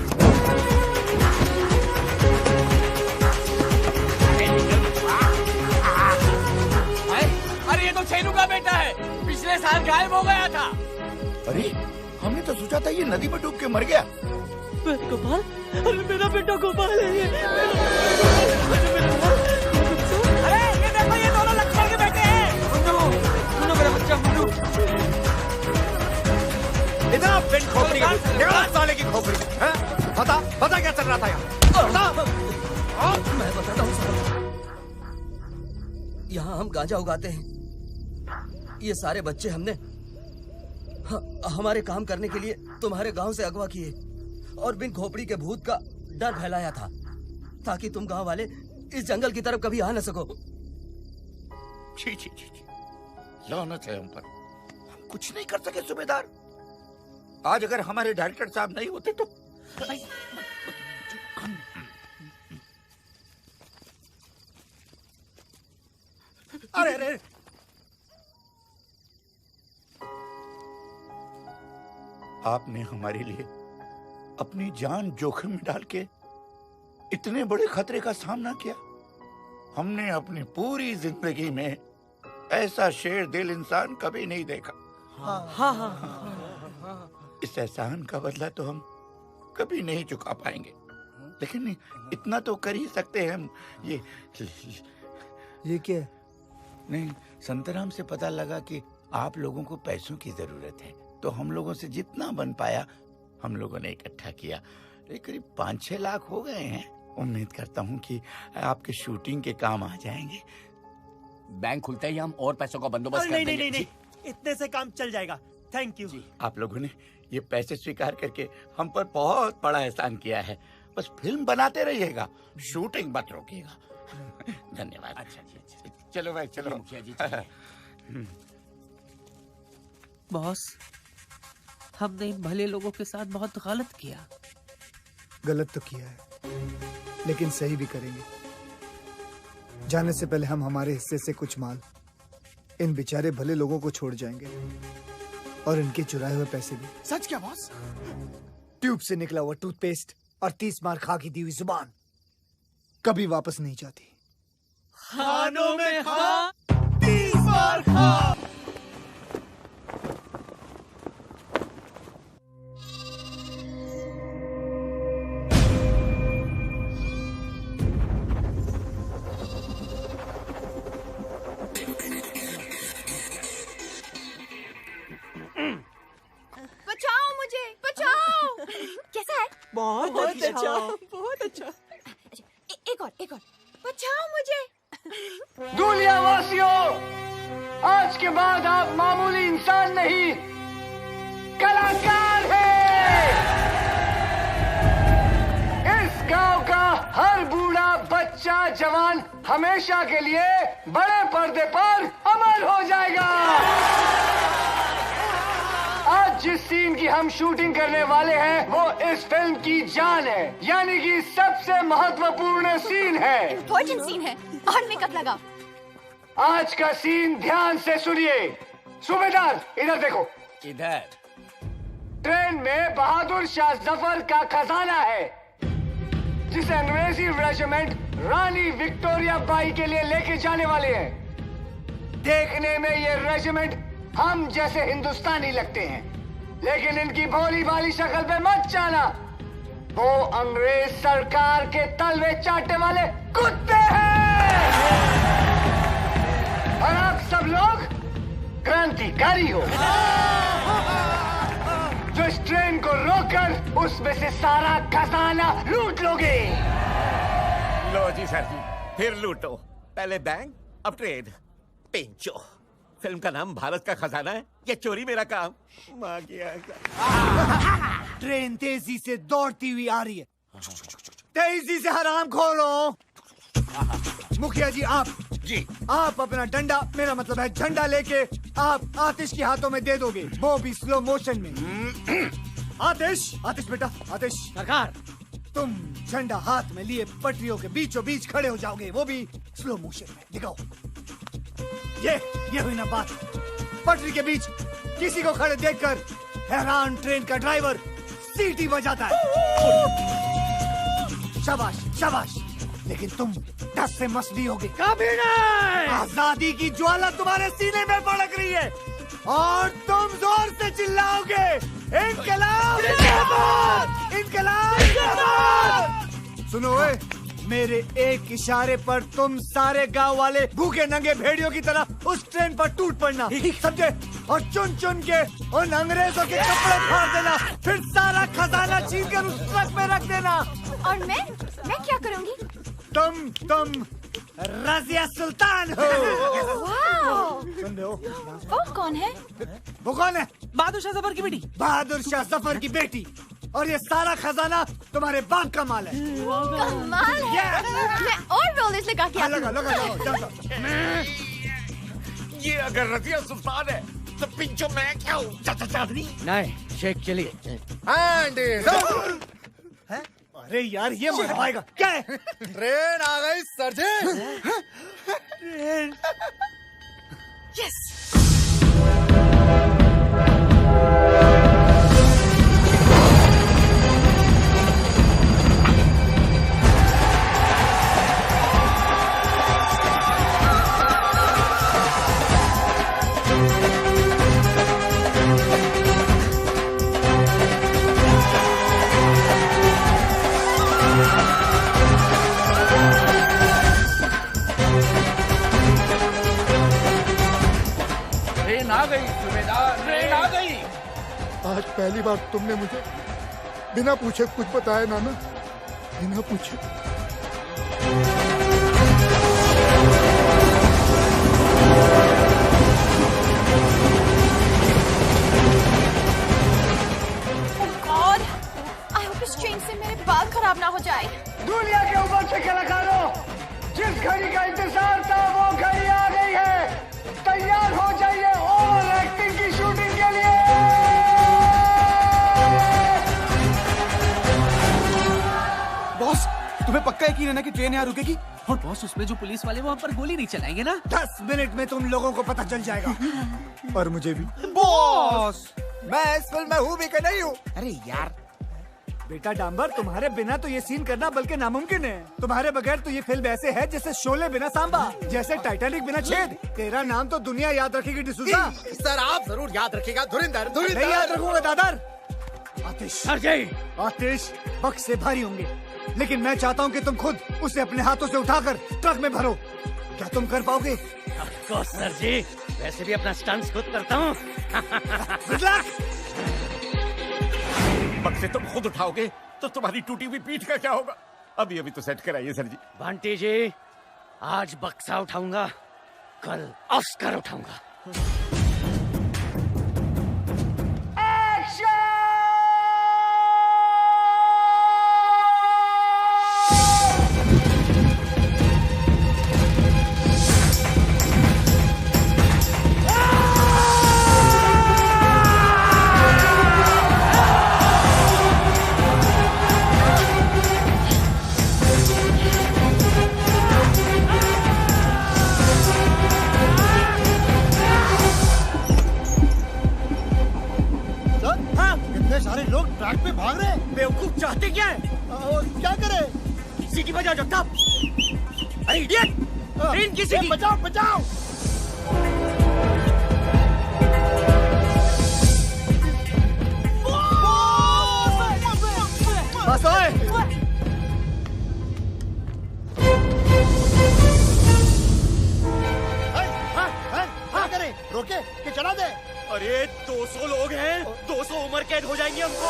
अरे ये तो छेनू का बेटा है, पिछले साल गायब हो गया था। अरे हमने तो सोचा था ये नदी में डूब के मर गया। गोपाल, अरे मेरा बेटा गोपाल है ये। अरे ये देखो, ये दोनों लक्ष्मण के बेटे हैं। मुन्नू मेरा बच्चा मुन्नू। इधर पिन खोपड़ी का साले की खोपड़ी। बता क्या चल रहा था यहाँ? मैं बताता हूँ। यहाँ हम गांजा उगाते हैं। ये सारे बच्चे हमने हमारे काम करने के लिए तुम्हारे गांव से अगवा किए और बिन खोपड़ी के भूत का डर फैलाया था ताकि तुम गांव वाले इस जंगल की तरफ कभी आ न सको। छी छी छी छी, लानत है हम पर। हम कुछ नहीं कर सके सूबेदार। आज अगर हमारे डायरेक्टर साहब नहीं होते तो अरे अरे आपने हमारे लिए अपनी जान जोखिम में डाल के इतने बड़े खतरे का सामना किया। हमने अपनी पूरी जिंदगी में ऐसा शेर दिल इंसान कभी नहीं देखा। इस एहसान का बदला तो हम कभी नहीं चुका पाएंगे, लेकिन इतना तो कर ही सकते हैं हम। ये क्या? नहीं, संतराम से पता लगा कि आप लोगों को पैसों की जरूरत है, तो हम लोगों से जितना बन पाया हम लोगों ने इकट्ठा किया। करीब 5-6 लाख हो गए हैं। उम्मीद करता हूँ कि आपके शूटिंग के काम आ जाएंगे। बैंक खुलते ही हम और पैसों का बंदोबस्त कर देंगे। नहीं, इतने से काम चल जाएगा। Thank you. आप लोगों ने ये पैसे स्वीकार करके हम पर बहुत बड़ा एहसान किया है। बस फिल्म बनाते रहिएगा, शूटिंग मत रोकिएगा। धन्यवाद। अच्छा जी, अच्छा। चलो भाई चलो। मुखिया जी बॉस, हमने इन भले लोगों के साथ बहुत गलत किया। गलत तो किया है, लेकिन सही भी करेंगे। जाने से पहले हम हमारे हिस्से से कुछ माल इन बेचारे भले लोगों को छोड़ जाएंगे और इनके चुराए हुए पैसे भी। सच क्या बॉस? ट्यूब से निकला हुआ टूथपेस्ट और 30 मार खा की दी हुई जुबान कभी वापस नहीं जाती। खानों में खा, 30 बार खा। बचाओ मुझे, बचाओ। कैसा है? बहुत अच्छा, बहुत अच्छा। एक और बचाओ मुझे। दूलिया वासियों, आज के बाद आप मामूली इंसान नहीं, कलाकार हैं। इस गांव का हर बूढ़ा बच्चा जवान हमेशा के लिए बड़े पर्दे पर अमर हो जाएगा। आज जिस सीन की हम शूटिंग करने वाले हैं वो इस फिल्म की जान है, यानी कि सबसे महत्वपूर्ण सीन है। इम्पोर्टेंट सीन है और मेकअप लगा। आज का सीन ध्यान से सुनिए। सूबेदार इधर देखो। इधर ट्रेन में बहादुर शाह जफर का खजाना है जिसे अंग्रेजी रेजिमेंट रानी विक्टोरिया बाई के लिए लेके जाने वाले हैं। देखने में ये रेजिमेंट हम जैसे हिंदुस्तानी लगते हैं, लेकिन इनकी भोली भाली शक्ल पे मत जाना, वो अंग्रेज सरकार के तलवे चाटने वाले कुत्ते हैं। और आप सब लोग क्रांतिकारी हो जो इस ट्रेन को रोककर उसमें से सारा खजाना लूट लोगे। लो जी सर जी, फिर लूटो। पहले बैंक, अब ट्रेन। पेंचो, फिल्म का नाम भारत का खजाना है, ये चोरी मेरा काम। माँ की ट्रेन तेजी से दौड़ती हुई आ रही है। तेजी से हराम खोलो। मुखिया जी आप अपना डंडा, मेरा मतलब है झंडा लेके आप आतिश के हाथों में दे दोगे, वो भी स्लो मोशन में। आतिश बेटा, आतिश सरकार, तुम झंडा हाथ में लिए पटरियों के बीचों बीच खड़े हो जाओगे, वो भी स्लो मोशन में। दिखाओ। ये हुई ना बात। पटरी के बीच किसी को खड़े देखकर हैरान ट्रेन का ड्राइवर सीटी बजाता है। शाबाश शाबाश, लेकिन तुम दस से मसली होगे। कभी नहीं। आजादी की ज्वाला तुम्हारे सीने में भड़क रही है और तुम जोर से चिल्लाओगे, इनकलाब जिंदाबाद, इनकलाब जिंदाबाद। सुनो मेरे एक इशारे पर तुम सारे गांव वाले भूखे नंगे भेड़ियों की तरह उस ट्रेन पर टूट पड़ना, समझे? और चुन चुन के उन अंग्रेजों के कपड़े फाड़ देना, फिर सारा खजाना छीन कर उस ट्रक में रख देना। और मैं क्या करूंगी? तुम रजिया सुल्तान हो। सुन रहे हो? वो कौन है? वो कौन है? बहादुर शाह जफर की बेटी। बहादुर शाह जफर की बेटी। और ये सारा खजाना तुम्हारे बाप का माल है। कमाल है। मैं और रोलेस लगा के आती हूँ। लगा। ये अगर रजिया सुल्तान है तो पिंचो मैं क्या हूँ? चादरी नहीं, शेख चलिए। अरे यार ये मर पाएगा क्या है? ट्रेन आ गई सरजी। ट्रेन। यस। आज पहली बार तुमने मुझे बिना पूछे कुछ बताया नाना, बिना पूछे। गॉड, आई होप इस ट्रेन से मेरे बाल खराब ना हो जाए। दुनिया के ऊपर से कलाकारों, जिस घड़ी का इंतजार था वो घड़ी आ गई है। तैयार हो जाइए ओवर एक्टिंग की शूटिंग के लिए। बॉस, तुम्हें पक्का यकीन है ना कि ट्रेन यहाँ रुकेगी? और बॉस, उसमें जो पुलिस वाले वो हम पर गोली नहीं चलाएंगे ना? 10 मिनट में तुम लोगों को पता चल जाएगा। और मुझे भी। बॉस, मैं इस फिल्म में हूँ भी कि नहीं हूँ? अरे यार बेटा डांबर, तुम्हारे बिना तो ये सीन करना बल्कि नामुमकिन है। तुम्हारे बगैर तो ये फिल्म ऐसे है जैसे शोले बिना सांबा, जैसे टाइटैनिक बिना छेद। तेरा नाम तो दुनिया याद रखेगी डिसूजा। सर आप जरूर याद रखिएगा। धुरिंदर नहीं याद रखूंगा दादर। आतिश, सरजी। आतिश बक्स से भारी होंगे, लेकिन मैं चाहता हूँ कि तुम खुद उसे अपने हाथों से उठाकर ट्रक में भरो। क्या तुम कर पाओगे? सर जी, वैसे भी अपना स्टंट्स खुद करता हूँ। Good luck. बक्से तुम खुद उठाओगे तो तुम्हारी टूटी हुई पीठ का क्या होगा? अभी तो सेट कराइए सर जी। बंटी जी, आज बक्सा उठाऊंगा, कल ऑस्कर उठाऊंगा। जाओ जगताप। अरे इडियट, ट्रेन किसी की। बचाओ बचाओ। बस ओए। क्या करें, रोके कि चला दे? अरे 200 लोग हैं, 200 उम्र कैद हो जाएंगे हमको।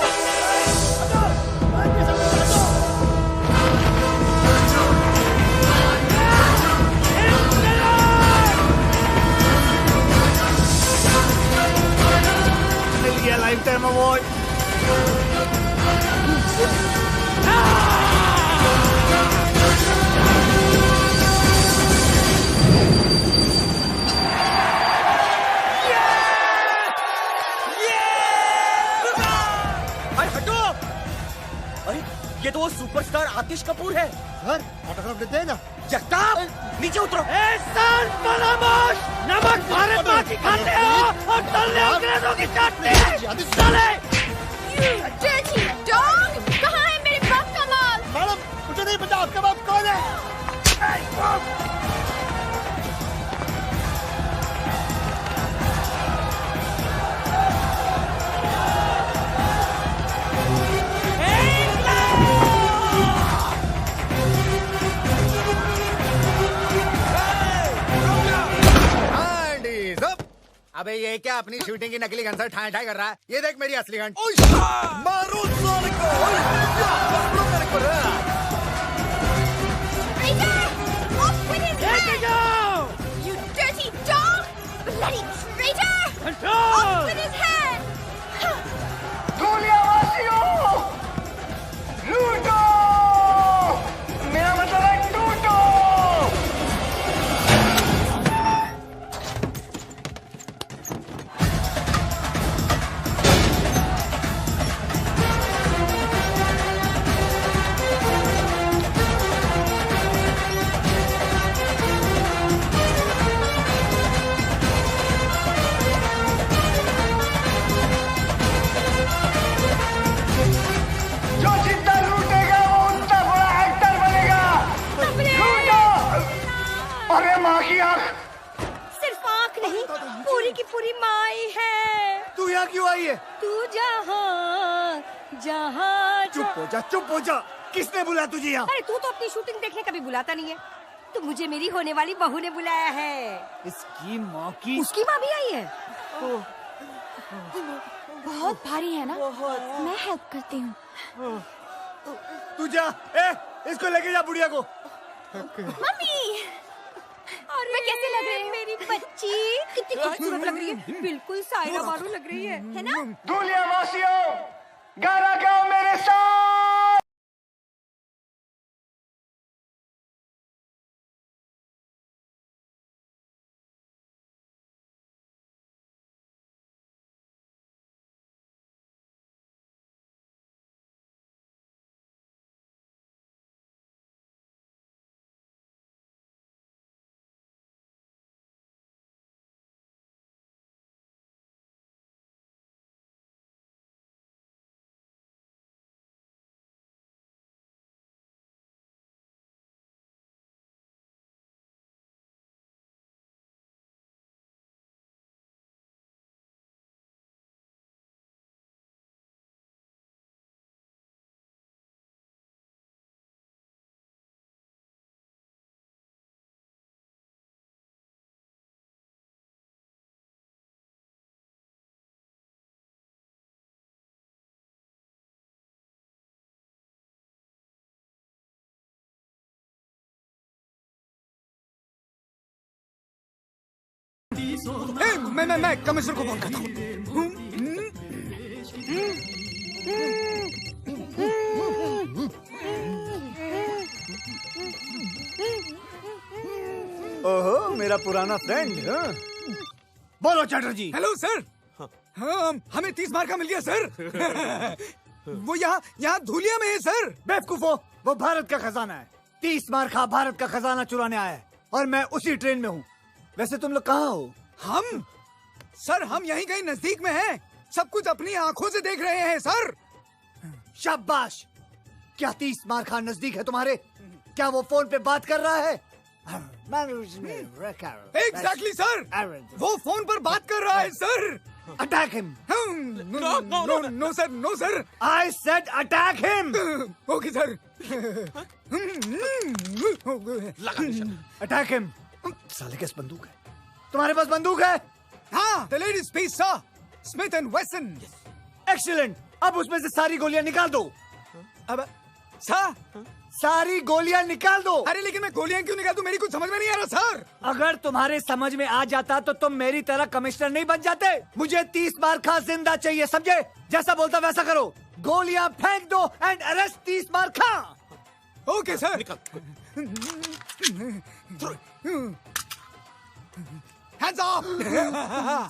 मिल गया लाइफ टाइम अवार्ड। ये तो वो सुपरस्टार आतिश कपूर है। सर ऑटोग्राफ दे देना। जगताप नीचे उतरो। नमक भारत माँ की खाते हो और तलने अंग्रेजों की चाटते साले। Dirty dog! कहाँ है मेरे बाप का माल? मैडम मुझे नहीं पता आपका बाप कौन है। अबे ये क्या अपनी शूटिंग की नकली गन से ठाई ठाई कर रहा है? ये देख मेरी असली गन। मारो साले को। You dirty dog! Bloody traitor! Off with his head! गोलियां लूटो, मेरा मतलब है टूटो। सिर्फ आँख नहीं, पूरी की पूरी माई है। तू यहाँ क्यों आई है? तू जहाँ जहाँ चुप हो जा। किसने बुलाया तुझे यहाँ? अरे तू तो अपनी शूटिंग देखने कभी बुलाता नहीं है। तो मुझे मेरी होने वाली बहू ने बुलाया है। इसकी माँ की। उसकी माँ भी आई है। बहुत भारी है ना? मैं हेल्प करती हूँ। तू जा, इसको लेके जा बुढ़िया को। मम्मी, मैं कैसे लग रही हूँ? मेरी बच्ची कितनी खूबसूरत लग रही है। बिल्कुल सायरा बानू लग रही है ना? दूलिया वासियों, गाना गाओ मेरे साथ। मैं कमिश्नर को फोन करता हूँ। ओहो, मेरा पुराना फ्रेंड। बोलो चैटर्जी। Hello sir. हाँ, हमें 30 मार्का मिल गया सर। वो यहाँ धूलिया में है सर। बेवकूफो, वो भारत का खजाना है। 30 मार्का भारत का खजाना चुराने आया है और मैं उसी ट्रेन में हूँ। वैसे तुम लोग कहाँ हो? हम सर, हम यहीं कहीं नजदीक में हैं। सब कुछ अपनी आंखों से देख रहे हैं सर। शाबाश। क्या 30 मार्का नजदीक है तुम्हारे? क्या वो फोन पे बात कर रहा है? एग्जैक्टली सर, वो फोन पर बात कर रहा है sir. Attack him. No sir, no sir. I said attack him. Okay sir. Attack him. साले के पास बंदूक है। तुम्हारे पास बंदूक है? हाँ, the ladies piece sir, Smith and Wesson. Excellent. अब उसमें से सारी गोलियां निकाल दो। अब सर, सारी गोलियां निकाल दो। अरे लेकिन मैं गोलियां क्यों निकाल दूं? मेरी कुछ समझ में नहीं आ रहा सर। अगर तुम्हारे समझ में आ जाता तो तुम मेरी तरह कमिश्नर नहीं बन जाते। मुझे 30 मार खा जिंदा चाहिए, समझे? जैसा बोलता वैसा करो। गोलियां फेंक दो एंड अरेस्ट 30 मार खा। Okay sir. Hands off!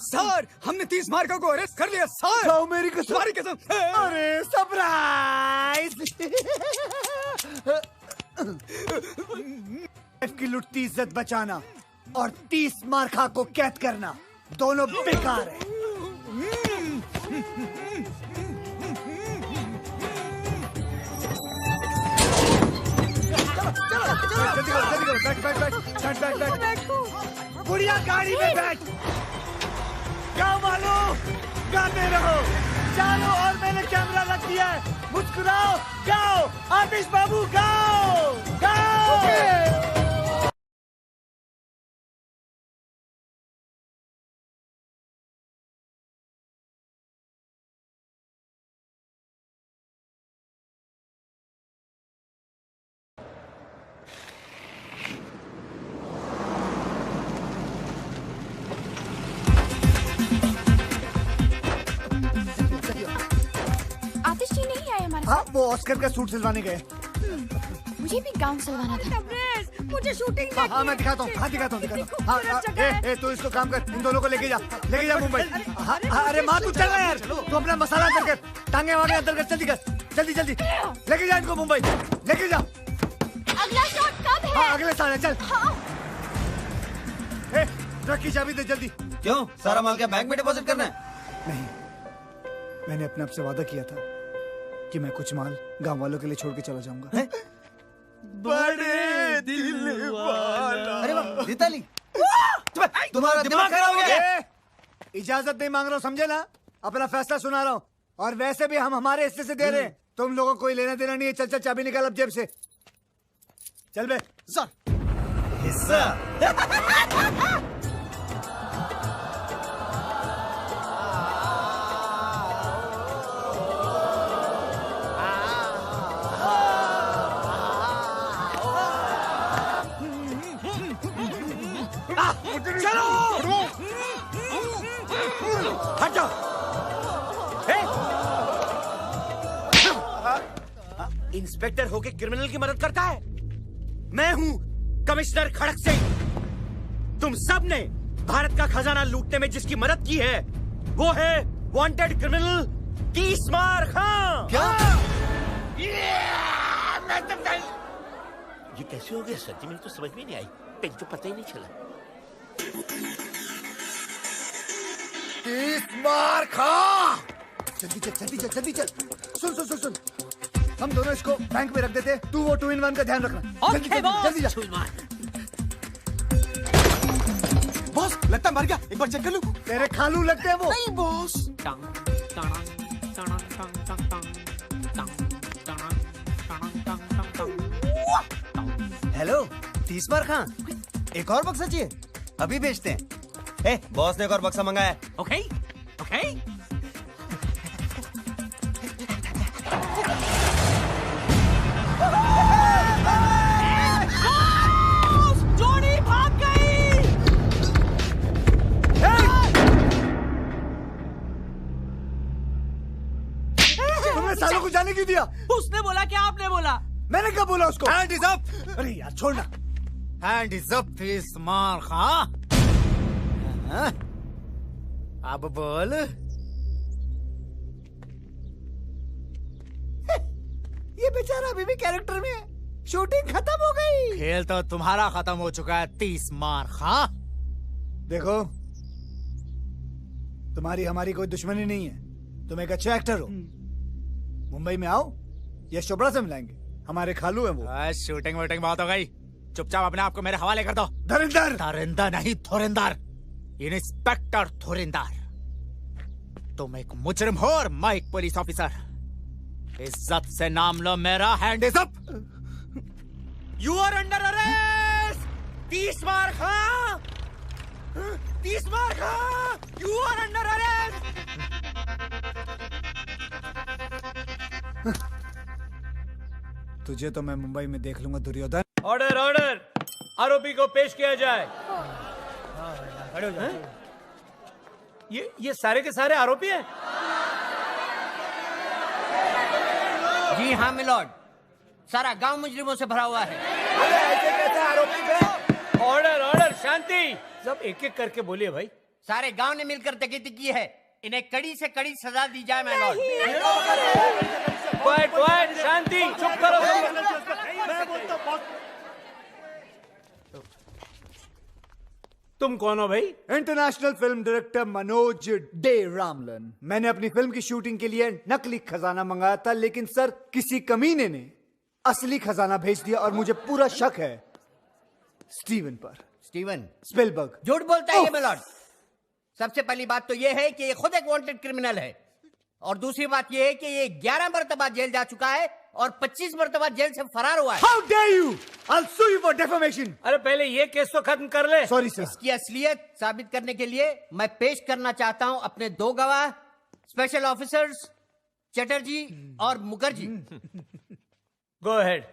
Sir, हमने 30 मार्का को अरेस्ट कर लिया सर। जाओ मेरी कसम। तुम्हारी कसम। अरे सरप्राइज! की लुटती इज्जत बचाना और 30 मार्का को कैद करना दोनों बेकार है। जल्दी करो, बैठ। बुढ़िया गाड़ी में बैठ। गाओ मालो, गाते रहो, चलो। और मैंने कैमरा रख दिया है। मुस्कुराओ, गाओ। आतिश बाबू गाओ, गाओ। हाँ, वो ऑस्कर का सूट सिलवाने गए। मुझे भी गाउन सिलवाना था। मुझे शूटिंग हाँ, मैं दिखाता हूँ। तू इसको काम कर, इन दोनों को लेके जा मुंबई। अरे माँ तू चल रहा यार, तू अपना मसाला अंदर कर, टांगे वागे अंदर कर, जल्दी लेके जा इनको मुंबई, लेके जा। अगला शॉट कब है? हाँ, अगले साल है, चल। ट्रक की चाबी दे जल्दी। क्यों, सारा माल क्या बैंक में डिपॉजिट करना है? नहीं, मैंने अपने आप से वादा किया था कि मैं कुछ माल गांव वालों के लिए छोड़ के चला जाऊंगा। बड़े दिल वाला। अरे वाह, रिताली, तुम्हारा दिमाग खराब हो गया। इजाजत नहीं मांग रहा हूँ, समझे ना? अपना फैसला सुना रहा हूँ। और वैसे भी हम हमारे हिस्से से दे रहे हैं, तुम लोगों को कोई लेना देना नहीं है। चल चाबी निकाल अब जेब से। चल बे। हिस्सा। चलो, हट जाओ। इंस्पेक्टर होके क्रिमिनल की मदद करता है? मैं हूं कमिश्नर खड़क सिंह। तुम सब ने भारत का खजाना लूटने में जिसकी मदद की है वो है वांटेड क्रिमिनल 30 मार खां। क्या? ये कैसे हो गया सर जी? मुझे तो समझ में नहीं आई, पेन तो पता ही नहीं चला। 30 मार खा। जल्दी चल। सुन। हम दोनों इसको बैंक में रख देते। तू वो 2 in 1 का ध्यान रखना। जल्दी जा। बॉस, लगता है मर गया। एक बार चेक कर लूं। तेरे खालू लगते हैं वो। नहीं बॉस। हेलो, 30 मार खां, एक और बक्सा चाहिए? अभी बेचते हैं। बॉस ने एक और बक्सा मंगाया है। ओके। जोड़ी भाग गई। तुमने सालों को जाने क्यों दिया? उसने बोला कि आपने बोला? मैंने कब बोला उसको? Hand is up. अरे यार छोड़ना। हैंड इज अप 30 मार खां। अब बोल। ये बेचारा अभी भी कैरेक्टर में है। शूटिंग खत्म हो गई। खेल तो तुम्हारा खत्म हो चुका है 30 मार खां। देखो, तुम्हारी हमारी कोई दुश्मनी नहीं है। तुम एक अच्छे एक्टर हो। मुंबई में आओ, यश चोपड़ा से मिलाएंगे। हमारे खालू हैं वो। शूटिंग वूटिंग बहुत हो गई, चुपचाप अपने आप को मेरे हवाले कर दो। धुरंधर। धुरंधर नहीं, धुरंधर। इंस्पेक्टर धुरंधर। तुम एक मुजरिम हो और मैं एक पुलिस ऑफिसर। इज्जत से नाम लो मेरा। Hand is up. You are under arrest. 30 Maar Khan. 30 Maar Khan. You are under arrest. तुझे तो मैं मुंबई में देख लूंगा दुर्योधन। ऑर्डर ऑर्डर, आरोपी को पेश किया जाए। खड़े हो जाओ। ये सारे के सारे आरोपी हैं? जी हाँ मिलॉर्ड, सारा गांव मुजरिमों से भरा हुआ है। अरे ऐसे कैसे आरोपी थे? ऑर्डर ऑर्डर, शांति। सब एक एक करके बोलिए भाई। सारे गांव ने मिलकर डकैती की है, इन्हें कड़ी से कड़ी सजा दी जाए मिलॉर्ड। क्वाइट क्वाइट, शांति, चुप करो। तुम कौन हो भाई? International film director Manoj De Ramlan. मैंने अपनी फिल्म की शूटिंग के लिए नकली खजाना मंगाया था, लेकिन सर किसी कमीने ने असली खजाना भेज दिया और मुझे पूरा शक है स्टीवन पर। Steven Spielberg. झूठ बोलता है ये मिलॉर्ड। सबसे पहली बात तो ये है कि ये खुद एक वांटेड क्रिमिनल है, और दूसरी बात ये है कि ये 11 मरतबा जेल जा चुका है और 25 मरतबा जेल से फरार हुआ है। How dare you? I'll sue you for defamation. अरे पहले ये केस तो खत्म कर ले। Sorry sir. इसकी असलियत साबित करने के लिए मैं पेश करना चाहता हूं अपने 2 गवाह, स्पेशल ऑफिसर्स चटर्जी और Mukherjee. Go ahead.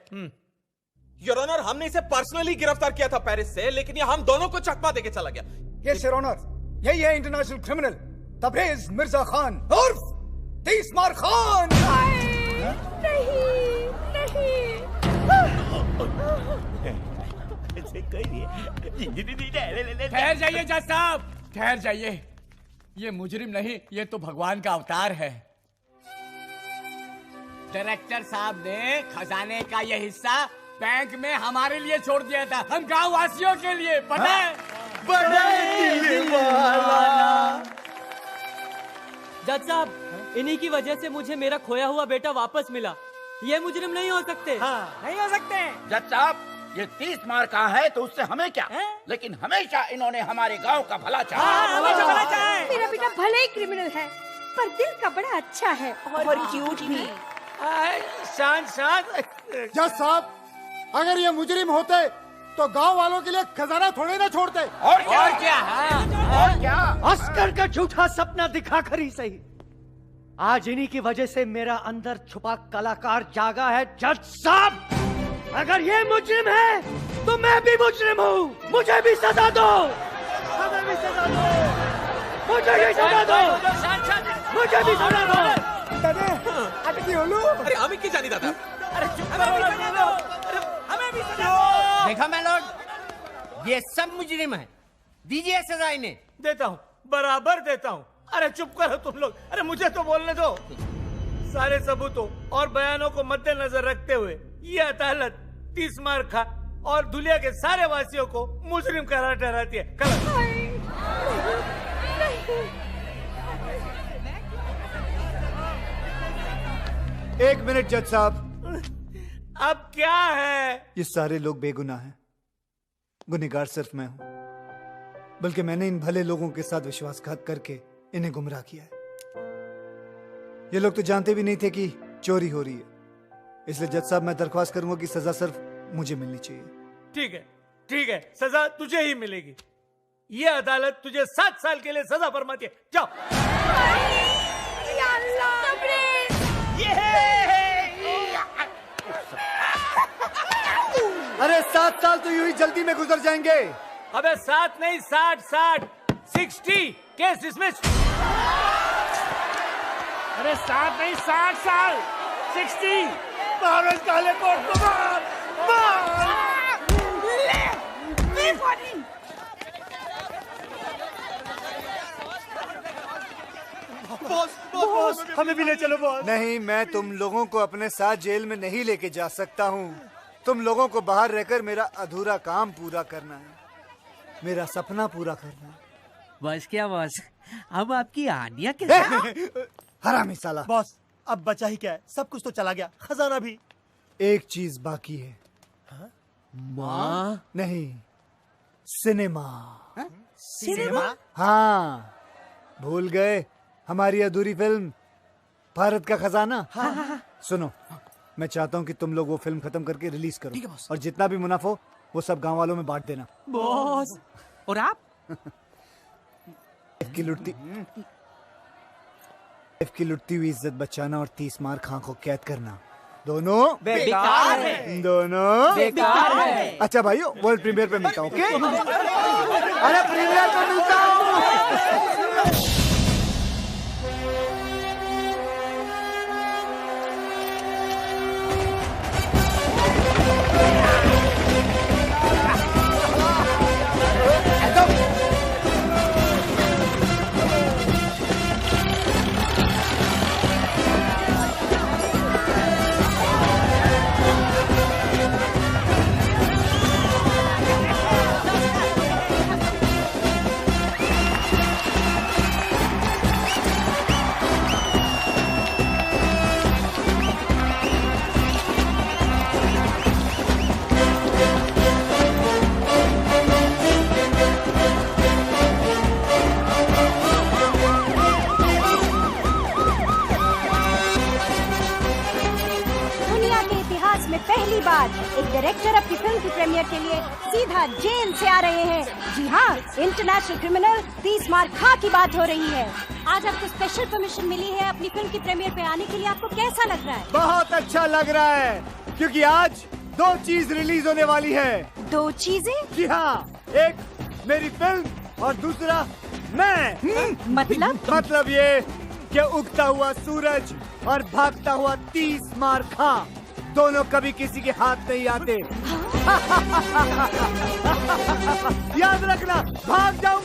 Your honour, हमने इसे पर्सनली गिरफ्तार किया था पेरिस से, लेकिन ये हम दोनों को चकमा देके चला गया। यस योर ऑनर, यही है इंटरनेशनल क्रिमिनल तबरेज मिर्जा खान उर्फ 30 मार खान। ठहर जाइए जज साहब, ठहर जाइए। ये मुजरिम नहीं, ये तो भगवान का अवतार है। डायरेक्टर साहब ने खजाने का ये हिस्सा बैंक में हमारे लिए छोड़ दिया था, हम गांव वासियों के लिए। पता है? जज साहब, इन्हीं की वजह से मुझे मेरा खोया हुआ बेटा वापस मिला। ये मुजरिम नहीं हो सकते। हाँ, नहीं हो सकते। जज साहब, ये 30 मार का है तो उससे हमें क्या, लेकिन हमेशा इन्होंने हमारे गांव का भला चाहा। मेरा बेटा भले ही क्रिमिनल है, पर दिल का बड़ा अच्छा है और क्यूट भी। शांत शांत। जज साहब, अगर ये मुजरिम होते तो गांव वालों के लिए खजाना थोड़े ना छोड़ते। और क्या? और क्या? अस्कर का झूठा सपना दिखाकर ही सही, आज इन्हीं की वजह से मेरा अंदर छुपा कलाकार जागा है। जज साहब, अगर ये मुजरिम है तो मैं भी मुजरिम हूँ। मुझे भी सजा दो, मुझे भी सजा दो, मुझे भी सजा दो, मुझे भी सजा दो। अरे हमें की जानी दादा। अरे चुप करो। हमें भी सजा दो। देखा मैलॉर्ड, ये सब मुजरिम है, दीजिए सजा इन्हें। देता हूँ, बराबर देता हूँ। अरे चुप करो तुम लोग। अरे मुझे तो बोलने दो। सारे सबूतों और बयानों को मद्देनजर रखते हुए ये अदालत 30 मार खा और दुनिया के सारे वासियों को मुजरिम करार ठहराती है। एक मिनट जज साहब। अब क्या है? ये सारे लोग बेगुनाह हैं, गुनहगार सिर्फ मैं हूं। बल्कि मैंने इन भले लोगों के साथ विश्वासघात करके इन्हें गुमराह किया है। ये लोग तो जानते भी नहीं थे कि चोरी हो रही है। इसलिए जज साहब, मैं दरख्वास्त करूंगा कि सजा सिर्फ मुझे मिलनी चाहिए। ठीक है, ठीक है, सजा तुझे ही मिलेगी। ये अदालत तुझे 7 साल के लिए सजा फरमाती है। जाओ। अरे 7 साल तो यूं ही जल्दी में गुजर जाएंगे। अबे 7 नहीं, 60 केस डिसमिस। अरे 7 नहीं, 60 साल, 60। मारो इस काले कोट को, मार, बॉस, हमें भी ले चलो बॉस। नहीं, मैं तुम लोगों को अपने साथ जेल में नहीं लेके जा सकता हूँ। तुम लोगों को बाहर रहकर मेरा अधूरा काम पूरा करना है, मेरा सपना पूरा करना है। बस क्या बॉस, हम आपकी आनिया के हरामी साला। बॉस, अब बचा ही क्या है, सब कुछ तो चला गया, खजाना भी। एक चीज बाकी है। माँ? नहीं, सिनेमा। सिनेमा? हाँ, भूल गए हमारी अधूरी फिल्म भारत का खजाना। सुनो, मैं चाहता हूँ कि तुम लोग वो फिल्म खत्म करके रिलीज करो और जितना भी मुनाफा हो वो सब गांव वालों में बांट देना। बॉस। और आप? की लुटती हुई इज्जत बचाना और 30 मार खां को कैद करना दोनों बेकार है। दोनों बेकार है। अच्छा भाइयों, वर्ल्ड प्रीमियर पे मिलता हूँ। ओके? अरे प्रीमियर पे मिलता हूँ। पहली बार एक डायरेक्टर अपनी फिल्म की प्रीमियर के लिए सीधा जेल से आ रहे हैं। जी हाँ, इंटरनेशनल क्रिमिनल 30 मार खां की बात हो रही है। आज आपको स्पेशल परमिशन मिली है अपनी फिल्म की प्रीमियर पे आने के लिए। आपको कैसा लग रहा है? बहुत अच्छा लग रहा है, क्योंकि आज 2 चीज रिलीज होने वाली है। 2 चीजें? जी हाँ, एक मेरी फिल्म और दूसरा मैं। मतलब ये कि उगता हुआ सूरज और भागता हुआ 30 मार खां दोनों कभी किसी के हाथ नहीं आते। याद रखना, भाग जाओ